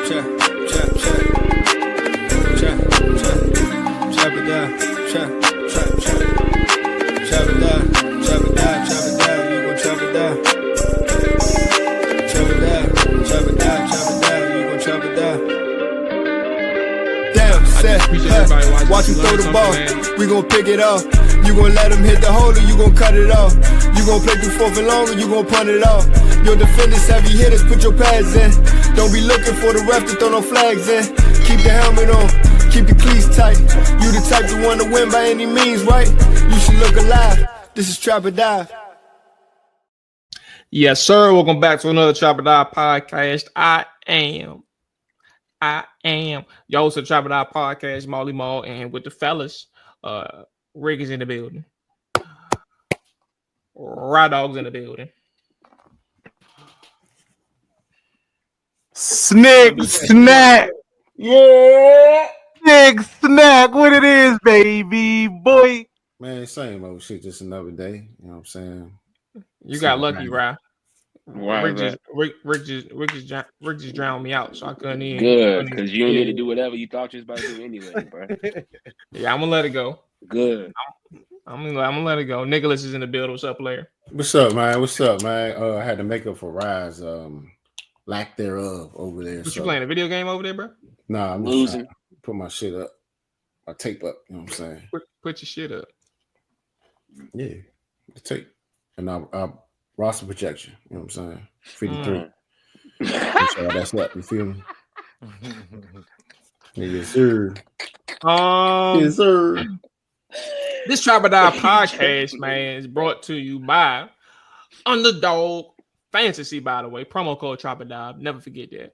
Watch him throw the ball, we gon' pick it off. You gon' let him hit the hole or you gon' cut it off. You gon' play through fourth and long or you gon' punt it off. Your defenders, heavy hitters, put your pads in. Don't be looking for the ref to throw no flags in. Keep the helmet on, keep the cleats tight. You the type to want to win by any means, right? You should look alive. This is Trap or Dive. Yes, sir. Welcome back to another Trap or Dive podcast. I am your host of Trap or Dive podcast, Mual, and with the fellas, Rick is in the building. Ride Dog's in the building. Snick snack. Yeah. Snick snack. What it is, baby boy. Man, same old shit, just another day. You know what I'm saying? You got lucky, Rye. Rick just drowned me out, so I couldn't even. Good, because you need to do whatever you thought you was about to do anyway, bro. Yeah, I'm gonna let it go. Good. I'm gonna let it go. Nicholas is in the building. What's up, player? What's up, man? I had to make up for Rise lack thereof over there. You playing a video game over there, bro? Nah, I'm losing. Put my shit up, my tape up. You know what I'm saying? Put your shit up. Yeah, the tape and our roster projection. You know what I'm saying? 53. That's up. You feel me? Yes, sir. Yes, sir. This Trap or Dive podcast, man, is brought to you by Underdog Fantasy, by the way. Promo code Trap or Dive. Never forget that.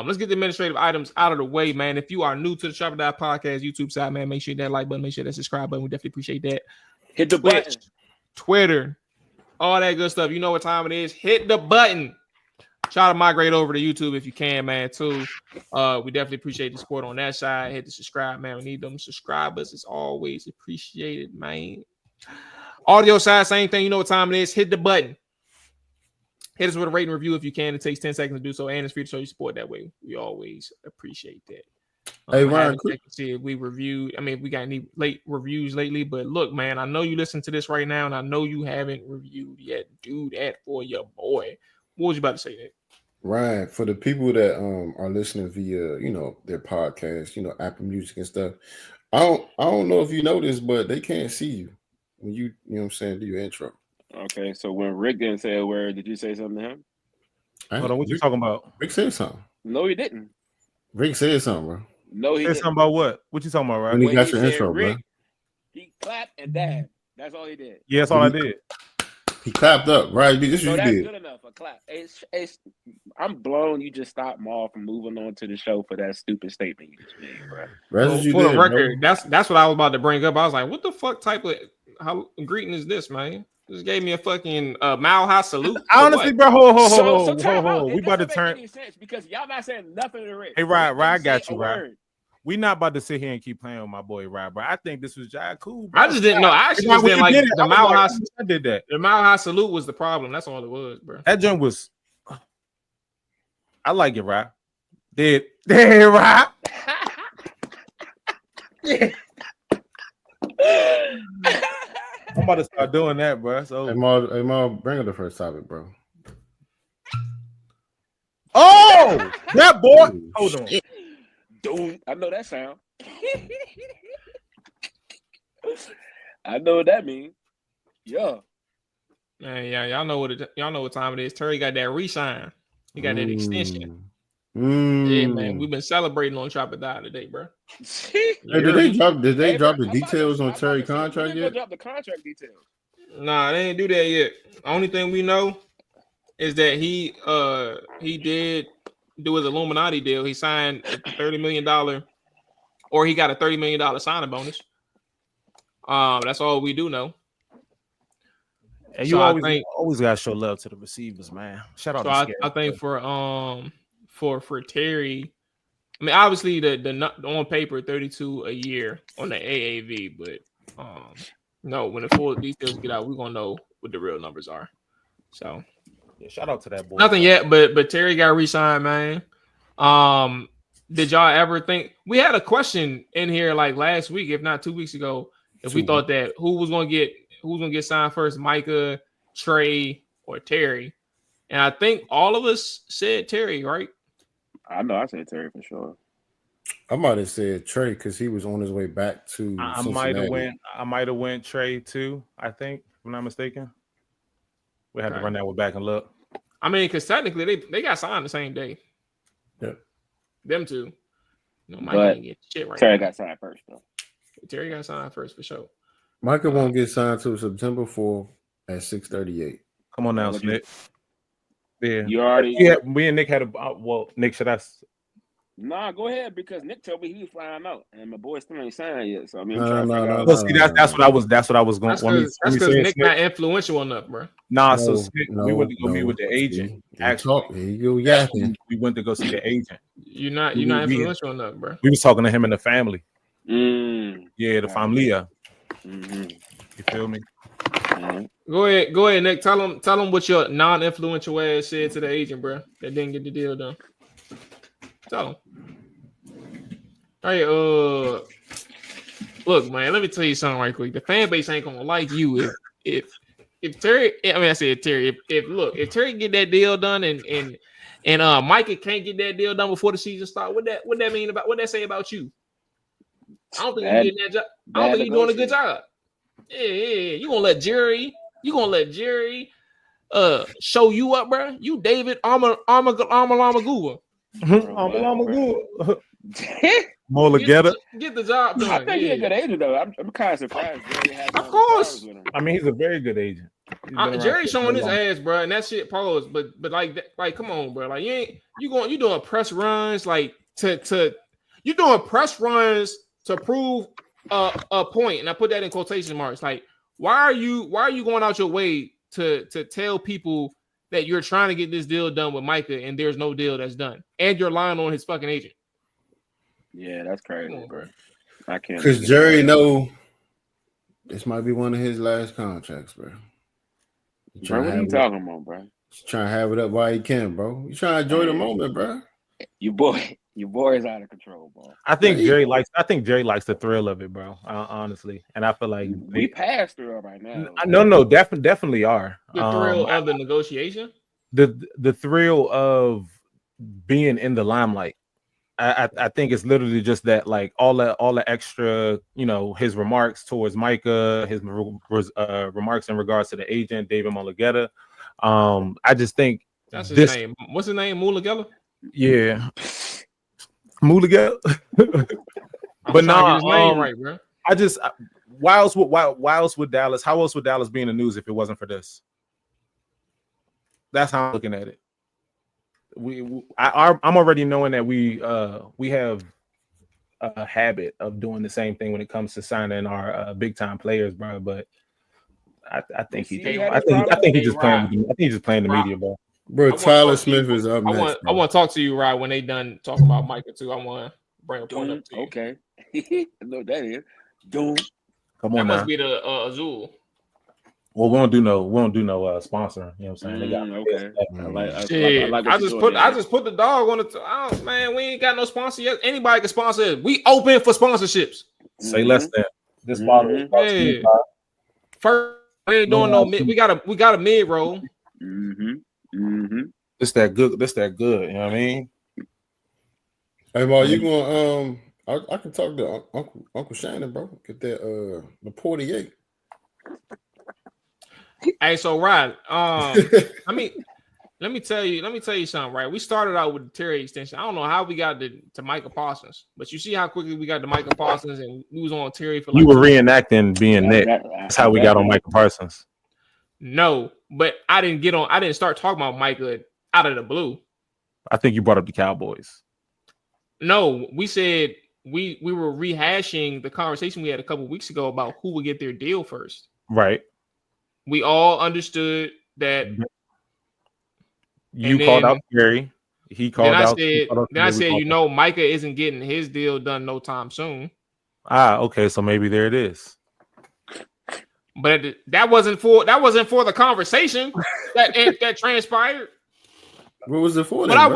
Let's get the administrative items out of the way, man. If you are new to the Trap or Dive podcast YouTube side, man, make sure that like button, make sure that subscribe button. We definitely appreciate that. Hit the button. Twitter, all that good stuff. You know what time it is. Hit the button. Try to migrate over to YouTube if you can, man, too. We definitely appreciate the support on that side. Hit the subscribe, man. We need them subscribers. It's always appreciated, man. Audio side, same thing. You know what time it is. Hit the button. Hit us with a rating review if you can. It takes 10 seconds to do so, and it's free to show you support that way. We always appreciate that. Hey, Ryan, see if we reviewed. I mean, if we got any late reviews lately, but look, man, I know you listen to this right now, and I know you haven't reviewed yet. Do that for your boy. What was you about to say, Nick? Ryan, for the people that are listening via, their podcast, Apple Music and stuff, I don't know if you know this, but they can't see you when you know what I'm saying, do your intro. Okay, so when Rick didn't say a word, did you say something to him? Hold on, what you talking about? Rick said something. No, he didn't. Rick said something, bro. No, he said didn't. something about what? What you talking about, right? When he got your intro, Rick, bro. He clapped and dabbed. That's all he did. Yeah, that's all I did. He clapped up, right? This So you that's did. good enough. A clap. I'm blown. You just stopped Maul from moving on to the show for that stupid statement you just made, bro. Well, for the record, bro. That's what I was about to bring up. I was like, what the fuck type of greeting is this, man? Just gave me a fucking mile high salute. Honestly, bro, hold. We about to turn. Any sense because y'all not saying nothing to Rick. Hey, Ryan, I got you, Ryan. We not about to sit here and keep playing with my boy, Ryan, bro. I think this was cool. Bro. I just didn't know. I actually just didn't like the mile high. I did that. The mile high salute was the problem. That's all it was, bro. That joint was. I like it, Ryan. Did Ryan? Yeah. I'm about to start doing that, bro. So, hey, Maul, bring up the first topic, bro. Oh, that boy. Hold on. Dude, I know that sound. I know what that means. Yeah. Man, yeah, y'all know what time it is. Terry got that re-sign. He got that extension. Yeah, man. We've been celebrating on Trap or Dive today, bro. Hey, did they drop the details on Terry contract yet? Drop the contract details. Nah, they didn't do that yet. Only thing we know is that he did do his Illuminati deal. He signed a $30 million, or he got a $30 million signing bonus. That's all we do know. And you always gotta show love to the receivers, man. Shout out. So I think for Terry, I mean, obviously the on paper 32 a year on the AAV, but no, when the full details get out, we're gonna know what the real numbers are. So yeah, shout out to that boy. Nothing yet, but Terry got re-signed, man. Did y'all ever think we had a question in here like last week, if not 2 weeks ago, if we thought that who was gonna get signed first, Micah, Trey, or Terry? And I think all of us said Terry, right? I know I said Terry for sure. I might have said Trey because he was on his way back to Cincinnati. I might have went Trey too. I think, if I'm not mistaken. We had to run that one back and look. I mean, because technically they got signed the same day. Yep. Them two. No, Micah didn't get shit right. Terry got signed first though. Terry got signed first for sure. Micah won't get signed till September 4th at 6:38. Come on now, Nick. Yeah. You already. Yeah, me and Nick had Nick, should I? Nah, go ahead because Nick told me he was flying out, and my boy still ain't signed yet. So I mean, that's what I was going. That's because Nick not influential enough, bro. Nah, we went to go meet with the agent. Actually, you go yapping. We went to go see the agent. You're not influential enough, bro. We was talking to him and the family. Yeah, the familia. Mm-hmm. You feel me? Mm-hmm. Go ahead, Nick. Tell him what your non-influential ass said to the agent, bro. That didn't get the deal done. Tell him. All right, look, man. Let me tell you something right quick. The fan base ain't gonna like you if Terry. I mean, I said Terry. If Terry get that deal done and Micah can't get that deal done before the season starts, what that mean about what that say about you? I don't think you're getting that job. I don't think you're doing a good job. Yeah. You gonna let Jerry show you up, bro? You David Amalamaguwa. Molagetta. Get the job done. I think he's a good agent though. I'm kind of surprised. Of course. I mean, he's a very good agent. Jerry's showing his ass, bro, and that shit pose. But like, come on, bro. Like you doing press runs like you doing press runs to prove a point, and I put that in quotation marks. Like, why are you going out your way to tell people that you're trying to get this deal done with Micah and there's no deal that's done, and you're lying on his fucking agent? Yeah, that's crazy, bro. I can't. Because Jerry know this might be one of his last contracts, bro. Bro, what are you talking about, bro? He's trying to have it up while he can, bro. He's trying to enjoy the moment, bro. Your boy is out of control, bro. I think Jerry likes the thrill of it, bro. Honestly, and I feel like we passed through it right now. No, definitely are. The thrill of the negotiation, the thrill of being in the limelight. I think it's literally just that, like all the extra, his remarks towards Micah, his remarks in regards to the agent David Molagetta. I just think that's his name. What's his name? Mulagella? Yeah. Mulagella. But no, name right, bro. Why else would Dallas? How else would Dallas be in the news if it wasn't for this? That's how I'm looking at it. I'm already knowing that we have a habit of doing the same thing when it comes to signing our big time players, bro. But I think he's just playing the media, bro. Bro, Tyler Smith is up next. I want to talk to you, Rod, when they done talking about Micah too. I want to bring a point up to you. Okay, I know what that is. Doom. Come on, that must be the Azul. Well, we won't do no sponsoring. You know what I'm saying? They got okay. I just put the dog on the. Man, we ain't got no sponsor yet. Anybody can sponsor it. We open for sponsorships. Say less than this bottle. Hey. First, we ain't doing no mid. We got a mid roll. It's that good. You know what I mean? Hey, Mo, you going? I can talk to Uncle Shannon, bro. Get that the 48. Hey, so Rod, let me tell you something, right? We started out with the Terry extension. I don't know how we got to Micah Parsons, but you see how quickly we got to Micah Parsons, and we was on Terry for. You were reenacting being Nick. That's how we got on Micah Parsons. No, but I didn't start talking about Micah out of the blue. I think you brought up the Cowboys. No, we said we were rehashing the conversation we had a couple weeks ago about who would get their deal first. Right. We all understood that. You called out Gary. He called out. I said, Micah isn't getting his deal done no time soon. Okay, so maybe there it is. But that wasn't for the conversation that transpired. What was it for? But I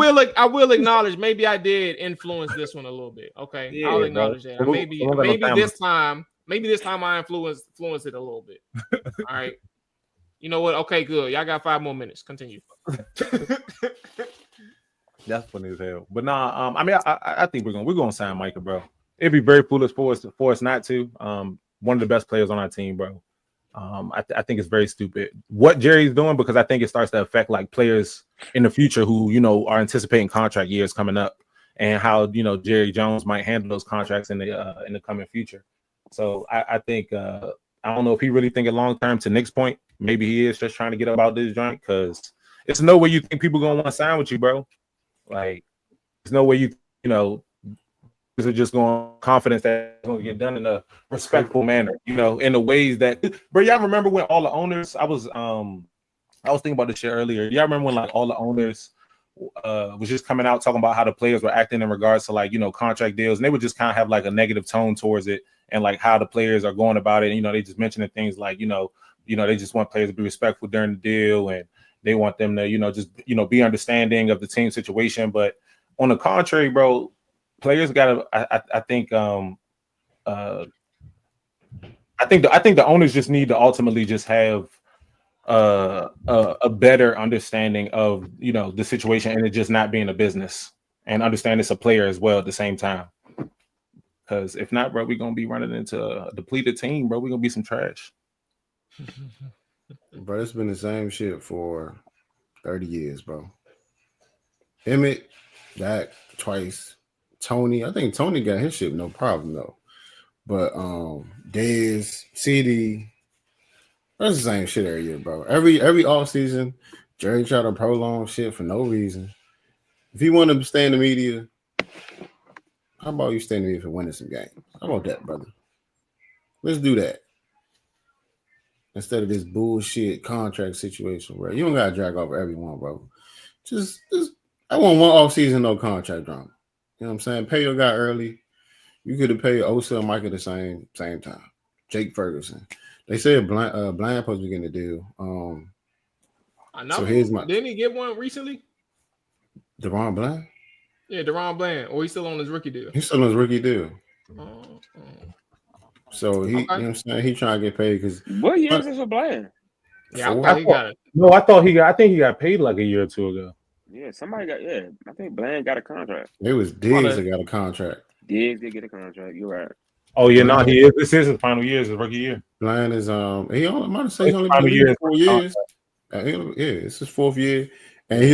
will acknowledge maybe I did influence this one a little bit. Okay, yeah, I'll acknowledge that. Maybe this time I influenced it a little bit. All right. You know what? Okay, good. Y'all got 5 more minutes. Continue. That's funny as hell. But nah, I mean, I think we're gonna sign Micah, bro. It'd be very foolish for us not to. One of the best players on our team, bro. I think it's very stupid what Jerry's doing, because I think it starts to affect like players in the future who are anticipating contract years coming up, and how Jerry Jones might handle those contracts in the coming future. So I think I don't know if he really thinking long term. To Nick's point, maybe he is just trying to get about this joint, because it's no way you think people gonna want to sign with you, bro. Like, there's no way you are just going confidence that it's going to get done in a respectful manner, in the ways that, bro. Y'all remember when all the owners? I was thinking about this shit earlier. Y'all remember when like all the owners was just coming out talking about how the players were acting in regards to like contract deals, and they would just kind of have like a negative tone towards it, and like how the players are going about it. They just mentioning things like they just want players to be respectful during the deal, and they want them to just be understanding of the team situation. But on the contrary, bro, players gotta. I think the owners just need to ultimately just have a better understanding of the situation, and it just not being a business, and understand it's a player as well at the same time. Because if not, bro, we're gonna be running into a depleted team, bro. We're gonna be some trash. Bro, it's been the same shit for 30 years, bro. Emmett, Dak, twice. Tony, I think Tony got his shit no problem though. But Dez, CD, that's the same shit every year, bro. Every offseason, Jerry try to prolong shit for no reason. If you want to stay in the media, how about you stay in the media for winning some games? How about that, brother? Let's do that. Instead of this bullshit contract situation, bro. You don't gotta drag over everyone, bro. Just I want one offseason, no contract drama. You know what I'm saying? Pay your guy early. You could have paid Osa and Mike at the same time. Jake Ferguson. They said Bland supposed to be getting a deal. I know. So didn't he get one recently? DeRon Bland? Yeah, DeRon Bland. Or he's still on his rookie deal? He's still on his rookie deal. So he, okay. You know what I'm saying? He trying to get paid because what year is this for Bland? Yeah, I thought he got it. No, I think he got paid like a year or two ago. Yeah, somebody got. Yeah, I think Bland got a contract. It was Diggs that got a contract. Diggs did get a contract. You're right. Oh yeah, no, he is. This is his final year, his rookie year. Bland is he only might say he's only been here 4 years. Yeah, it's his 4th year, and he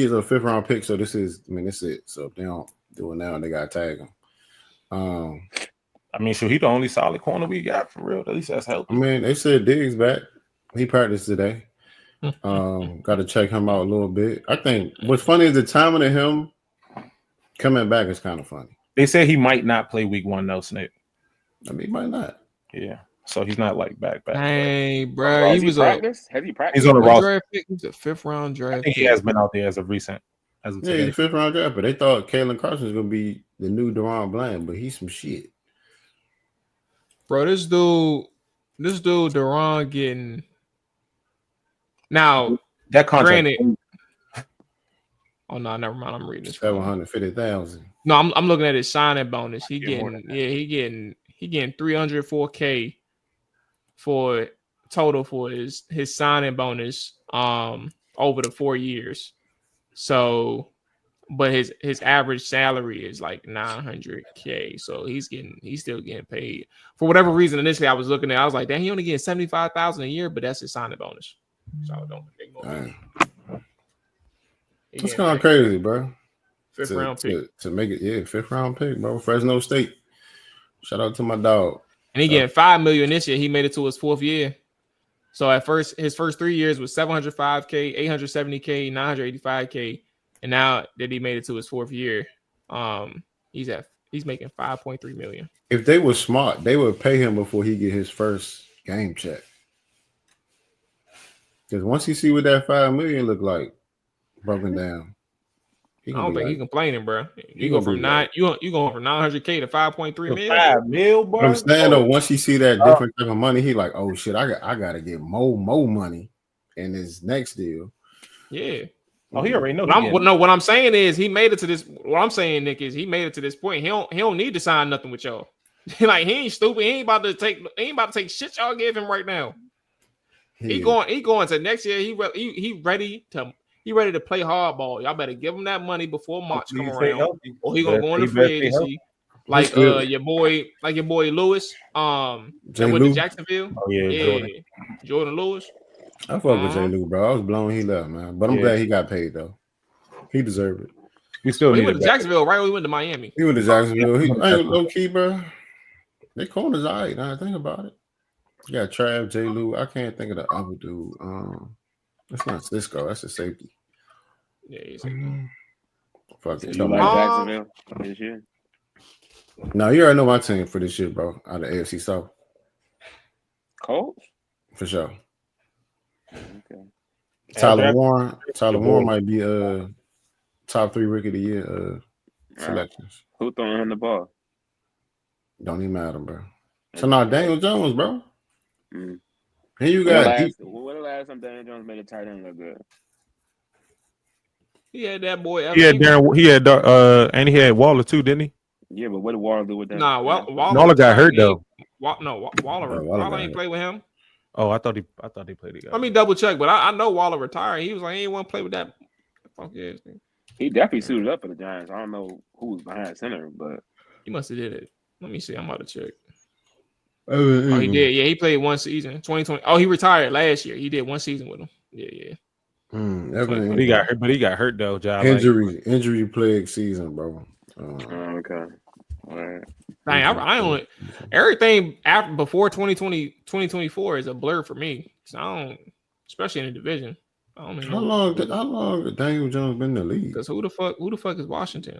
is a 5th round pick. So this is it. So if they don't do it now, they gotta tag him. I mean, he the only solid corner we got for real. At least that's helping. I mean, they said Diggs back. He practiced today. Got to check him out a little bit. I think what's funny is the timing of him coming back is kind of funny. They said he might not play week 1 though, Snake. I mean, he might not. Yeah, so he's not like back. Hey, bro, he was practice. Have you practiced? He's on the roster. He's a 5th round draft. I think he has been out there as of recent. He's a 5th round draft, but they thought Kalen Carson was gonna be the new DeRon Bland, but he's some shit. Bro, this dude, DeRon getting now that contract. Granted, oh no, never mind. I'm reading this. 750,000. No, I'm looking at his signing bonus. He getting 304K for total for his signing bonus over the 4 years. So, but his average salary is like 900K. So he's still getting paid for whatever reason. Initially, I was looking at, I was like, damn, he only getting 75,000 a year, but that's his signing bonus. So don't ignore it. That's kind of crazy, bro. 5th round pick to make it, 5th round pick, bro. Fresno State. Shout out to my dog. And he getting $5 million this year. He made it to his 4th year. So at first, his first 3 years was 705K, 870K, 985K, and now that he made it to his 4th year, he's making $5.3 million. If they were smart, they would pay him before he get his first game check. Because once you see what that $5 million look like broken down, I don't think he's complaining, bro. You go from 900K to 5.3 million. 5 mil, bro. I'm saying though, once you see that different type of money, he like, oh shit, I gotta get more money in his next deal. Yeah. Oh, he already know. What I'm saying is he made it to this. What I'm saying, Nick, is he made it to this point. He don't need to sign nothing with y'all. Like he ain't stupid. He ain't about to take shit y'all give him right now. He going to next year. He ready to play hardball. Y'all better give him that money before March come around, or he gonna go into free agency. Like your boy Lewis, that went to Jacksonville. Oh yeah, Jordan Lewis. I fuck with J. Lou, bro. I was blown he left, man. But I'm glad he got paid though. He deserved it. He went to Jacksonville, right? He went to Miami. He went to Jacksonville. He ain't low key, bro. Their corner's all right. Now I think about it. You got Trav, J. Lou. I can't think of the other dude. That's not Cisco. That's a safety. Yeah, he's fuck it. You like Jacksonville this year? No, you already know my team for this year, bro. Out of AFC South. Colts? For sure. Okay. Tyler Warren might be top 3 rookie of the year selections. Who throwing him the ball? Don't even matter, bro. So now Daniel Jones, bro. Mm. And you got when the last time Daniel Jones made a tight end look good? He had that boy. He had and he had Waller too, didn't he? Yeah, but what did Waller do with that? Nah, Waller got hurt though. Waller ain't play with him. Oh, I thought he played together. Let me double check, but I know Waller retired. He was like, he ain't want to play with that funky ass thing. He definitely suited up for the Giants. I don't know who was behind center, but he must have did it. Let me see. I'm about to check. Oh, he did. Yeah, he played one season, 2020. Oh, he retired last year. He did one season with him. Yeah. But he got hurt though, John. Injury plagued season, bro. Okay. All right. Dang, I only everything before 2024 is a blur for me. So I don't, especially in the division. I don't How long has Daniel Jones been in the league? Because who the fuck is Washington?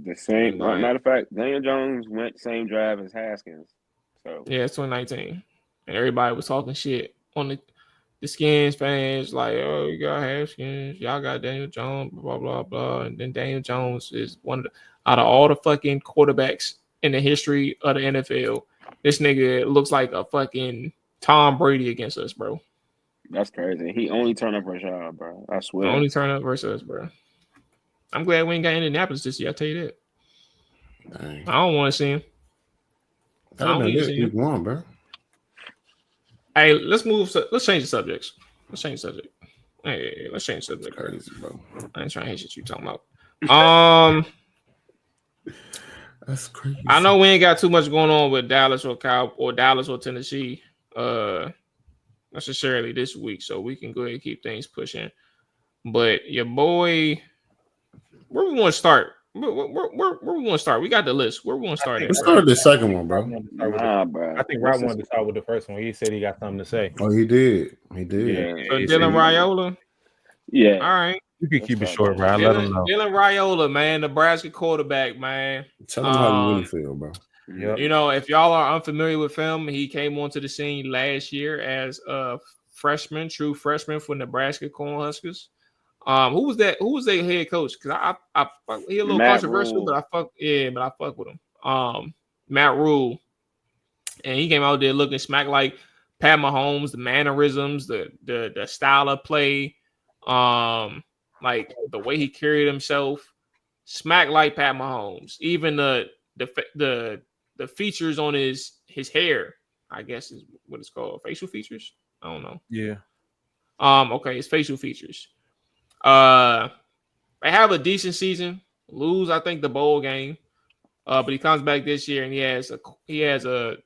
The same. Matter of fact, Daniel Jones went same drive as Haskins. So yeah, it's 2019, and everybody was talking shit on the Skins fans, like, oh, you got Haskins, y'all got Daniel Jones, blah blah blah, and then Daniel Jones is one of out of all the fucking quarterbacks in the history of the NFL, this nigga looks like a fucking Tom Brady against us, bro. That's crazy. He only turned up versus y'all, bro. I swear. Only turn up versus us, bro. I'm glad we ain't got Indianapolis this year. I tell you that. Dang. I don't want to see him. I don't want to see him, bro. Hey, let's change the subjects. Let's change the subject. Hey, let's change the subject. Crazy, bro. I ain't trying to hate shit you talking about. That's crazy. I know we ain't got too much going on with Dallas or Dallas or Tennessee necessarily this week, so we can go ahead and keep things pushing. But your boy, where we want to start? Where we want to start? We got the list. Where we want to start at? Let's start with the second one, bro. Bro. I think Rob wanted to start with the first one. He said he got something to say. Oh, he did. He did. Yeah, so Dylan Raiola. Yeah. All right. You can keep it short, bro. Let him know. Dylan Raiola, man, Nebraska quarterback, man. Tell him how you really feel, bro. Yep. You know, if y'all are unfamiliar with him, he came onto the scene last year as a true freshman for Nebraska Cornhuskers. Who was that? Who was their head coach? Because he a little controversial, but I fuck with him. Matt Rule, and he came out there looking smack like Pat Mahomes, the mannerisms, the style of play, like the way he carried himself, smack like Pat Mahomes. Even the features on his hair, I guess is what it's called, facial features. I don't know. Yeah. Okay, his facial features. They have a decent season. Lose, I think, the bowl game. But he comes back this year and he has a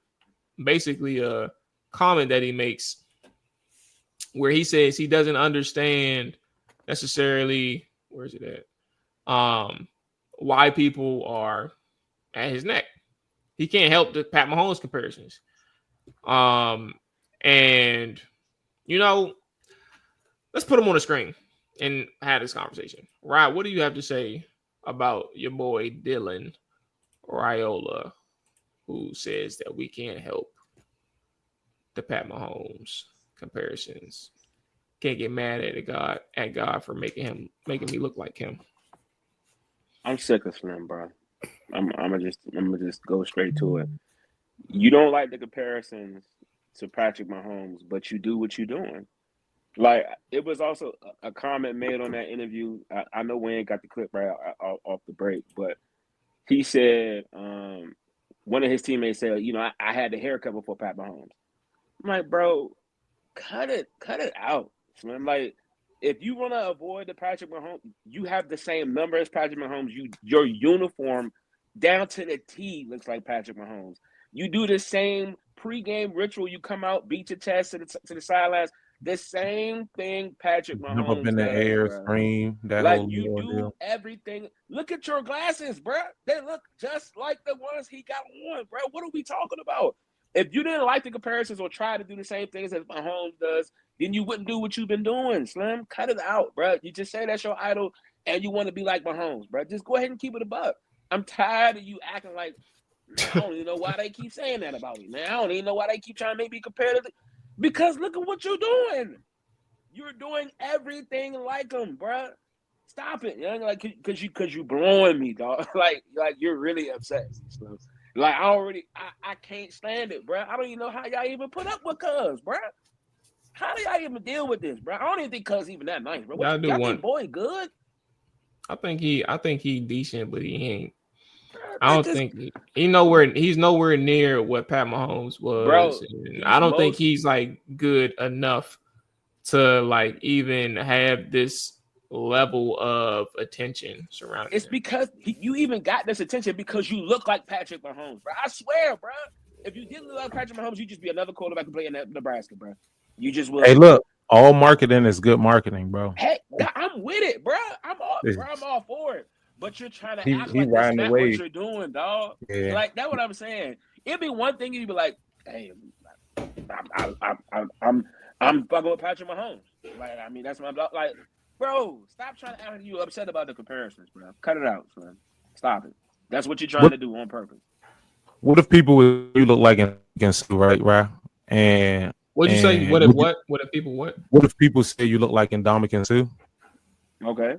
basically a comment that he makes where he says he doesn't understand necessarily where's it at? Why people are at his neck. He can't help the Pat Mahomes comparisons. And you know, let's put him on the screen and have this conversation. Ryan, what do you have to say about your boy Dylan Raiola, who says that we can't help the Pat Mahomes comparisons? Can't get mad at God for making me look like him. I'm sick of Slim, bro. I'm gonna just go straight to it. You don't like the comparisons to Patrick Mahomes, but you do what you're doing. Like it was also a comment made on that interview. I know we ain't got the clip right off the break, but he said one of his teammates said, I had the haircut before Pat Mahomes. I'm like, bro, cut it out. So I'm like, if you want to avoid the Patrick Mahomes, you have the same number as Patrick Mahomes. Your uniform down to the T looks like Patrick Mahomes. You do the same pregame ritual. You come out, beat your chest to the sidelines. The same thing Patrick Jump up Mahomes in the does, air, bro. scream, that Like whole you little do deal. everything. Look at your glasses, bro. They look just like the ones he got on, bro. What are we talking about? If you didn't like the comparisons or try to do the same things as Mahomes does, then you wouldn't do what you've been doing, Slim. Cut it out, bro. You just say that's your idol and you want to be like Mahomes, bro. Just go ahead and keep it a buck. I'm tired of you acting like, man, I don't even know why they keep saying that about me, man. I don't even know why they keep trying to make me compare to because look at what you're doing. You're doing everything like him, bro. Stop it, like because you blowing me, dog. like you're really upset. So, like I can't stand it, bro. I don't even know how y'all even put up with Cuz, bro. How do y'all even deal with this, bro? I don't even think Cuz even that nice, bro. Y'all think boy good? I think he decent, but he ain't. I don't think he's nowhere near what Pat Mahomes was. Bro, I don't think he's like good enough to like even have this level of attention surrounding it's him. Because you even got this attention because you look like Patrick Mahomes, bro. I swear, bro. If you didn't look like Patrick Mahomes, you'd just be another quarterback to play in Nebraska, bro. You just would. Hey, look, all marketing is good marketing, bro. Hey, I'm with it, bro. I'm all for it. But you're trying to act like that's not what you're doing, dog. Yeah. Like that's what I'm saying. It'd be one thing you'd be like, hey, I'm fucking with Patrick Mahomes. Like, I mean, that's my like, bro. Stop trying to act like you upset about the comparisons, bro. Cut it out, son. Stop it. That's what you're trying to do on purpose. What if people you look like against right? And what'd you say? What if people what? What if people say you look like Ndamukong Suh? Okay.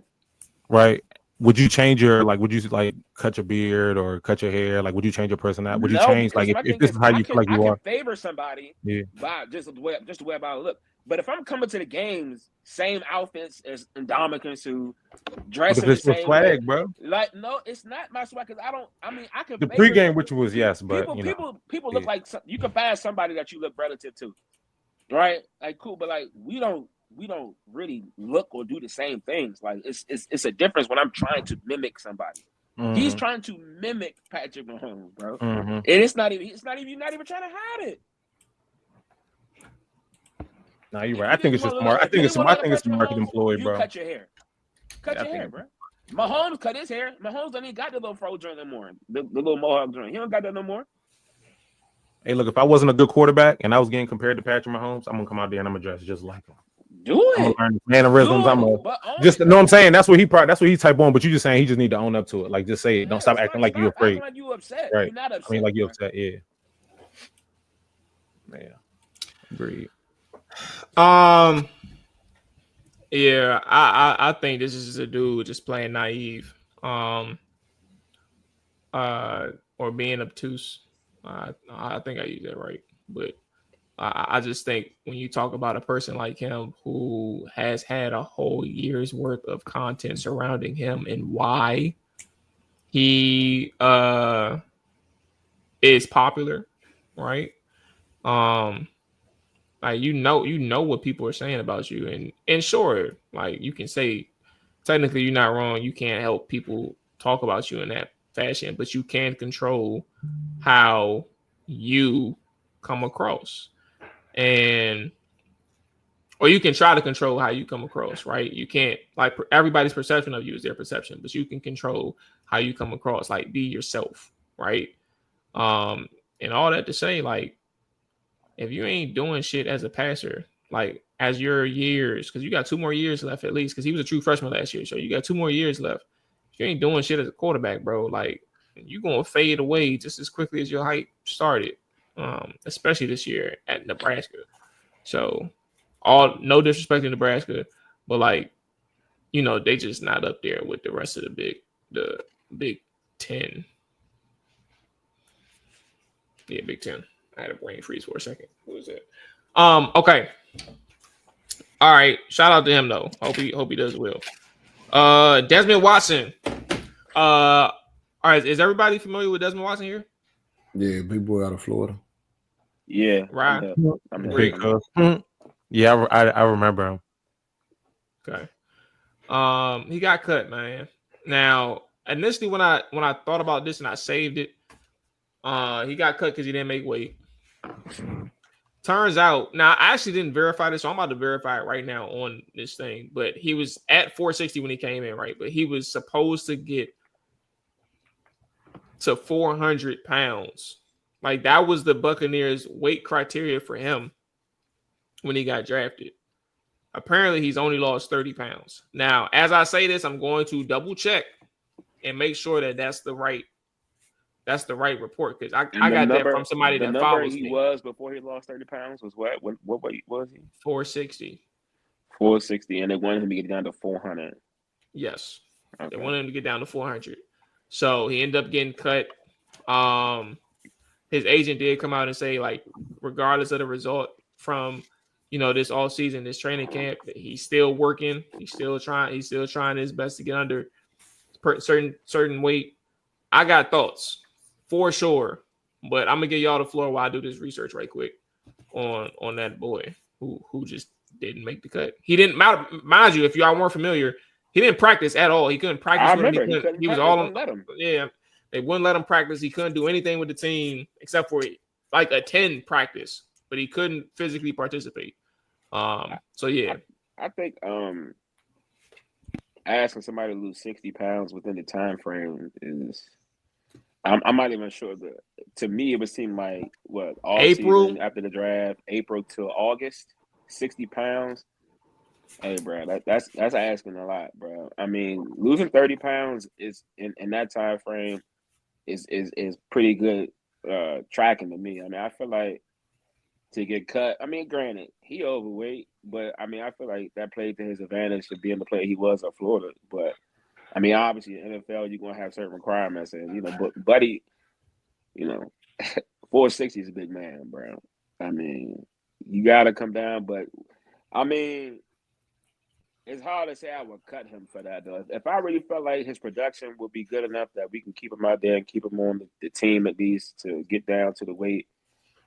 Right. Would you change your would you like cut your beard or cut your hair? Like, would you change your personality? Would you change if this is how you feel like you are? I can favor somebody by just the way about look. But if I'm coming to the games, same outfits as Ndamukong Suh, dressing the same swag, way, bro. Like, no, it's not my swag because I can. The pregame rituals, yes, but people look like you can find somebody that you look relative to, right? Like, cool, but like we don't really look or do the same things. Like it's a difference when I'm trying to mimic somebody. Mm-hmm. He's trying to mimic Patrick Mahomes, bro, and it's not even trying to hide it. No, you're right. I think it's just smart. I think it's a marketing ploy, bro. Cut your hair. Cut your hair, bro. Mahomes cut his hair. Mahomes don't even got the little fro joint no more. The little mohawk joint. He don't got that no more. Hey, look, if I wasn't a good quarterback and I was getting compared to Patrick Mahomes, I'm gonna come out there and I'm gonna dress just like him. Do it. I'm gonna learn mannerisms. I'm know what I'm saying. That's what he type on. But you just saying he just need to own up to it. Like, just say it. Don't stop acting like you're afraid. Acting like you upset. Right. You're not upset. I mean, like you're upset. Yeah. Yeah. Agreed. Yeah, I think this is a dude just playing naive, or being obtuse. I think I use that right, but I just think when you talk about a person like him who has had a whole year's worth of content surrounding him and why he is popular, right? Like you know what people are saying about you, and sure, like you can say technically you're not wrong. You can't help people talk about you in that fashion, but you can control how you come across, or you can try to control how you come across, right? You can't, like, everybody's perception of you is their perception, but you can control how you come across, like be yourself, right? And all that to say, like, if you ain't doing shit as a passer, like as your years, because you got 2 more years left at least, because he was a true freshman last year, so you got 2 more years left. If you ain't doing shit as a quarterback, bro, like you're gonna fade away just as quickly as your hype started, especially this year at Nebraska. So, no disrespect to Nebraska, but like, you know, they just not up there with the rest of the Big Ten. Yeah, Big Ten. I had a brain freeze for a second. Who was it? Okay. All right, shout out to him though. Hope he does well. Desmond Watson. All right, is everybody familiar with Desmond Watson here? Yeah, big boy out of Florida. Yeah, Right. I'm Big yeah, I remember him. Okay. He got cut, man. Now, initially when I thought about this and I saved it, he got cut because he didn't make weight. Turns out, now I actually didn't verify this, so I'm about to verify it right now on this thing. But he was at 460 when he came in, right? But he was supposed to get to 400 pounds. Like that was the Buccaneers' weight criteria for him when he got drafted. Apparently, he's only lost 30 pounds. Now, as I say this, I'm going to double check and make sure that that's the right report because I got that from somebody that follows me. The number he was before he lost 30 pounds was what? What weight was he? 460. 460, and they wanted him to get down to 400. Yes. Okay. They wanted him to get down to 400. So he ended up getting cut. His agent did come out and say, like, regardless of the result from this all season, this training camp, he's still working. He's still trying his best to get under certain weight. I got thoughts for sure, but I'm gonna give y'all the floor while I do this research right quick on that boy who just didn't make the cut. He didn't, mind you, if y'all weren't familiar, he didn't practice at all. He couldn't practice. I remember he was all on. Yeah, they wouldn't let him practice. He couldn't do anything with the team except for like attend practice, but he couldn't physically participate. So yeah, I think asking somebody to lose 60 pounds within the time frame is. I'm not even sure. To me, it would seem like all April season after the draft, April to August, 60 pounds. Hey, bro, that's asking a lot, bro. I mean, losing 30 pounds is in that time frame is pretty good tracking to me. I mean, I feel like to get cut. I mean, granted, he overweight, but I mean, I feel like that played to his advantage to being the player he was at Florida, but. I mean, obviously, in NFL, you're going to have certain requirements. And, but Buddy, 460 is a big man, bro. I mean, you got to come down. But, I mean, it's hard to say I would cut him for that, though. If I really felt like his production would be good enough that we can keep him out there and keep him on the team at least to get down to the weight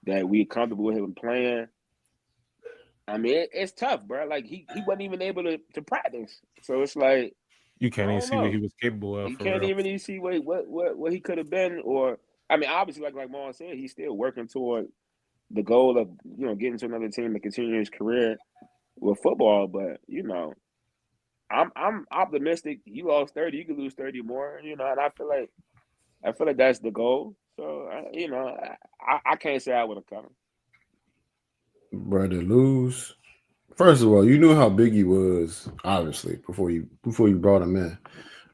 that we're comfortable with him playing, I mean, it's tough, bro. Like, he wasn't even able to practice. So it's like, you can't even see what he was capable of. You can't even see what he could have been, or I mean, obviously, like Mual said, he's still working toward the goal of getting to another team to continue his career with football. But I'm optimistic. You lost 30, you could lose 30 more. And I feel like that's the goal. So I can't say I would have cut him. Brother, lose. First of all, you knew how big he was, obviously, before you brought him in.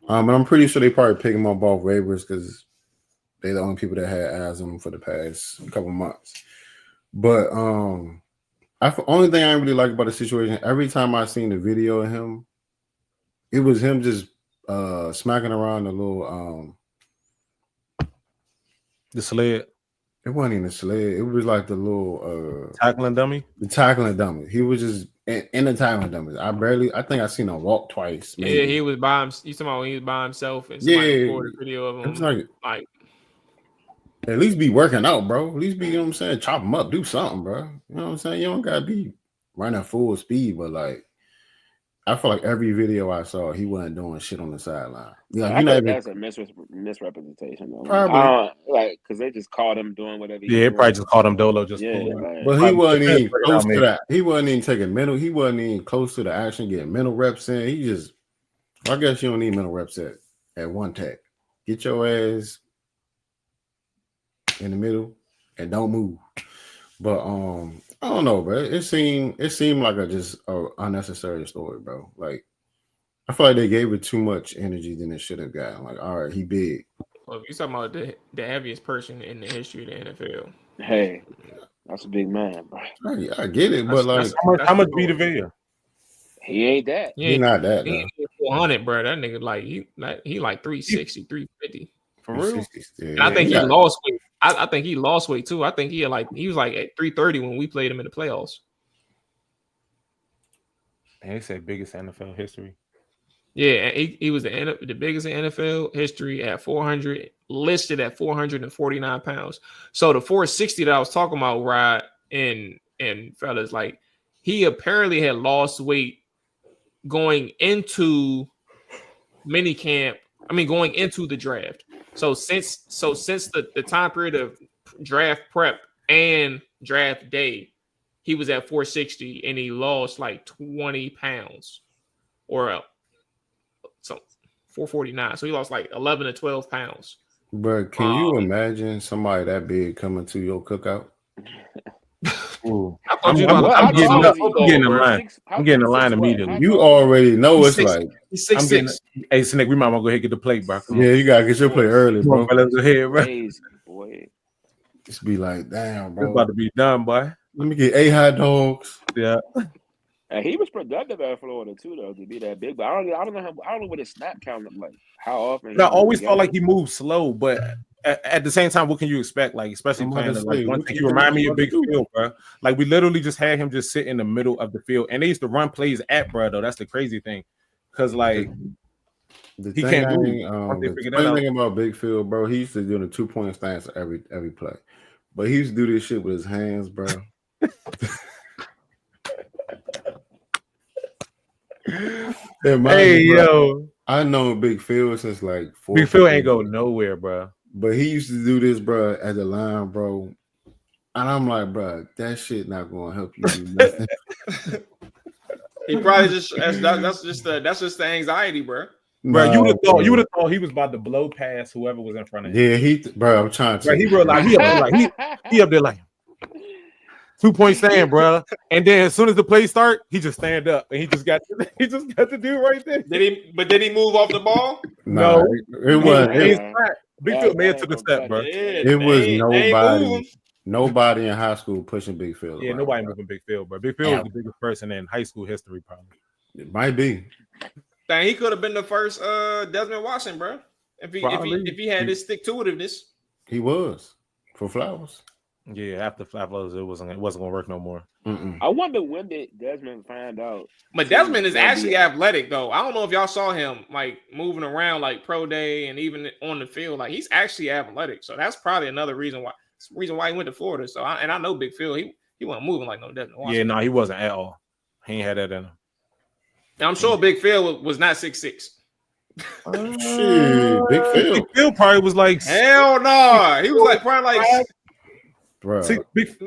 And I'm pretty sure they probably picked him up off waivers because they're the only people that had eyes on him for the past couple months. But only thing I really like about the situation, every time I seen the video of him, it was him just smacking around the little the sled. It wasn't even a sled. It was like the little tackling dummy. The tackling dummy. He was just in the tackling dummy. I think I seen him walk twice. Maybe. Yeah, he was by himself. You talking about when he was by himself and somebody recorded a video of him. It's like at least be working out, bro. At least be, what I'm saying, chop him up, do something, bro. You know what I'm saying? You don't gotta be running full speed, but like I feel like every video I saw, he wasn't doing shit on the sideline. I think that's a misrepresentation, though. Probably, because they just called him doing whatever. They probably just called him Dolo. But he wasn't even close to that. He wasn't even taking mental. He wasn't even close to the action, getting mental reps in. He just, I guess you don't need mental reps at one tech. Get your ass in the middle and don't move. But I don't know, bro. It seemed like a unnecessary story, bro. Like I feel like they gave it too much energy than it should have gotten. Like, all right, he big. Well, if you're talking about the heaviest person in the history of the NFL, hey, that's a big man, bro. I get it, but like, how much beat the video? He ain't that. He not that. He ain't 400, bro. That nigga he like 360, 350. For real? Yeah, and I think he lost weight. I think he lost weight too. I think he was like at 330 when we played him in the playoffs. And they say biggest NFL history. Yeah, he was the biggest in NFL history at 400, listed at 449 pounds. So the 460 that I was talking about, Rod and fellas, like he apparently had lost weight going into minicamp. I mean, going into the draft. So since the time period of draft prep and draft day, he was at 460 and he lost like 20 pounds or so 449. So he lost like 11 to 12 pounds. But can you imagine somebody that big coming to your cookout? I'm getting in line. I'm getting in line immediately. You already know it's like he's 6'6". Hey, Snake, we might want to go ahead and get the plate, bro. Yeah, you gotta get your plate early, bro. Let's go ahead, bro. Crazy, boy. Just be like, damn, bro. It's about to be done, boy. Let me get 8 hot dogs. Yeah. And he was productive at Florida too, though, to be that big. But I don't know what his snap count looked like. How often? I always felt like he moved slow, but at the same time, what can you expect? Like, especially playing like one thing, you remind me of Big Field, bro. Like we literally just had him just sit in the middle of the field, and they used to run plays at bro. Though that's the crazy thing, because like he can't move. The funny thing about Big Field, bro, he used to do the 2-point stance every play, but he used to do this shit with his hands, bro. Hey, yo, I know Big Phil since like 4. Big Phil ain't go nowhere, bro. But he used to do this, bro, at the line, bro. And I'm like, bro, that shit not gonna help you do nothing. He probably just that's just the anxiety, bro. Bro, you would have thought he was about to blow past whoever was in front of him. Yeah, bro, I'm trying to. Bro, he realized he up there like 2-point stand, bro. And then as soon as the play start, he just stand up and he just got to do right there. Did he move off the ball? No, it wasn't. Big Phil made it to the step, bro. It was nobody in high school pushing Big Phil. Yeah, nobody moving Big Phil, bro. Big Phil was the biggest person in high school history, probably. It might be. Dang, he could have been the first Desmond Watson, bro. If he had this stick-to-itiveness. He was for Flowers. Yeah, after Flowers, it wasn't gonna work no more. I wonder when did Desmond find out. But Desmond is actually athletic, though. I don't know if y'all saw him like moving around like pro day and even on the field. Like he's actually athletic, so that's probably another reason why he went to Florida. So I know Big Phil, he wasn't moving like no Desmond Watson. Yeah, no, he wasn't at all. He ain't had that in him. And I'm sure Big Phil was not 6'6". Shit, Big Phil probably was like hell no. He was like probably like. Bro,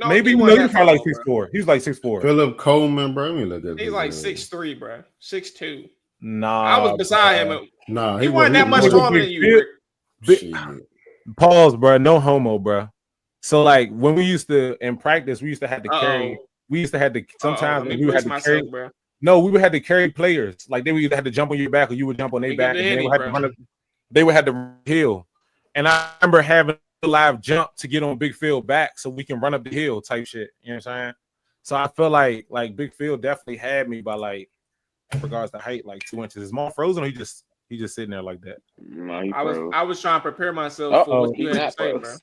maybe he was probably like 6'4". He was like 6'4". Philip Coleman, bro. He's like 6'3", bro. 6'2". Nah, I was beside him. Nah, he wasn't that much taller than you. Pause, bro. No homo, bro. So like when we used to in practice, we used to have to carry. We used to have to sometimes we would have to carry. Bro. No, we would have to carry players. Like they would either have to jump on your back or you would jump on their back, and they would have to hill. And I remember having live jump to get on Big Phil back so we can run up the hill type shit. You know what I'm saying? So I feel like Big Phil definitely had me by like in regards to height, like 2 inches. Is Maul frozen or he just sitting there like that? No, I was trying to prepare myself for what you had to say, bro.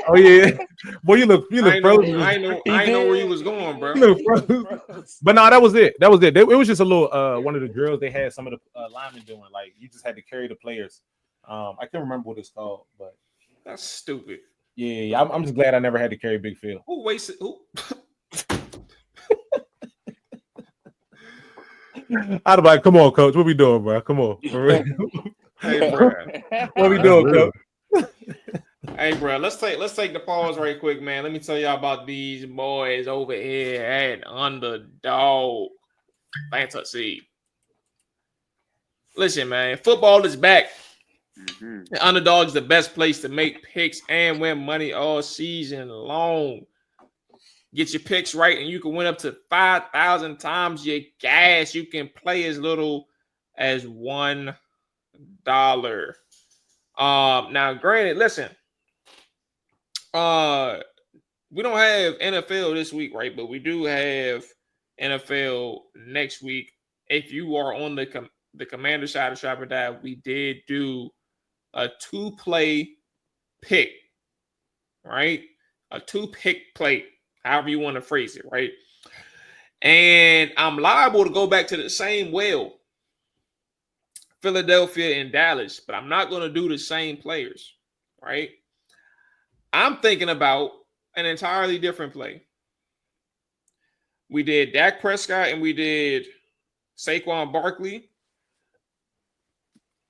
Oh yeah. Boy, you look frozen. I know where you was going, bro. You look frozen. But no, that was it. It was just a little one of the drills they had some of the linemen doing. Like you just had to carry the players. I can't remember what it's called, but that's stupid. Yeah. I'm just glad I never had to carry Big Phil. Who wasted? Who? I'd be like, come on, coach. What we doing, bro? Come on. Hey, bro. What we doing, coach? Hey, bro. Let's take the pause right quick, man. Let me tell y'all about these boys over here at Underdog Fantasy. Listen, man. Football is back. The Underdog is the best place to make picks and win money all season long. Get your picks right, and you can win up to 5,000 times your gas. You can play as little as $1. Now, granted, listen. We don't have NFL this week, right? But we do have NFL next week. If you are on the Commander side of Shop or Die, we did do a 2-play pick, right? A 2-pick play, however you want to phrase it, right? And I'm liable to go back to the same well, Philadelphia and Dallas, but I'm not going to do the same players, right? I'm thinking about an entirely different play. We did Dak Prescott and we did Saquon Barkley.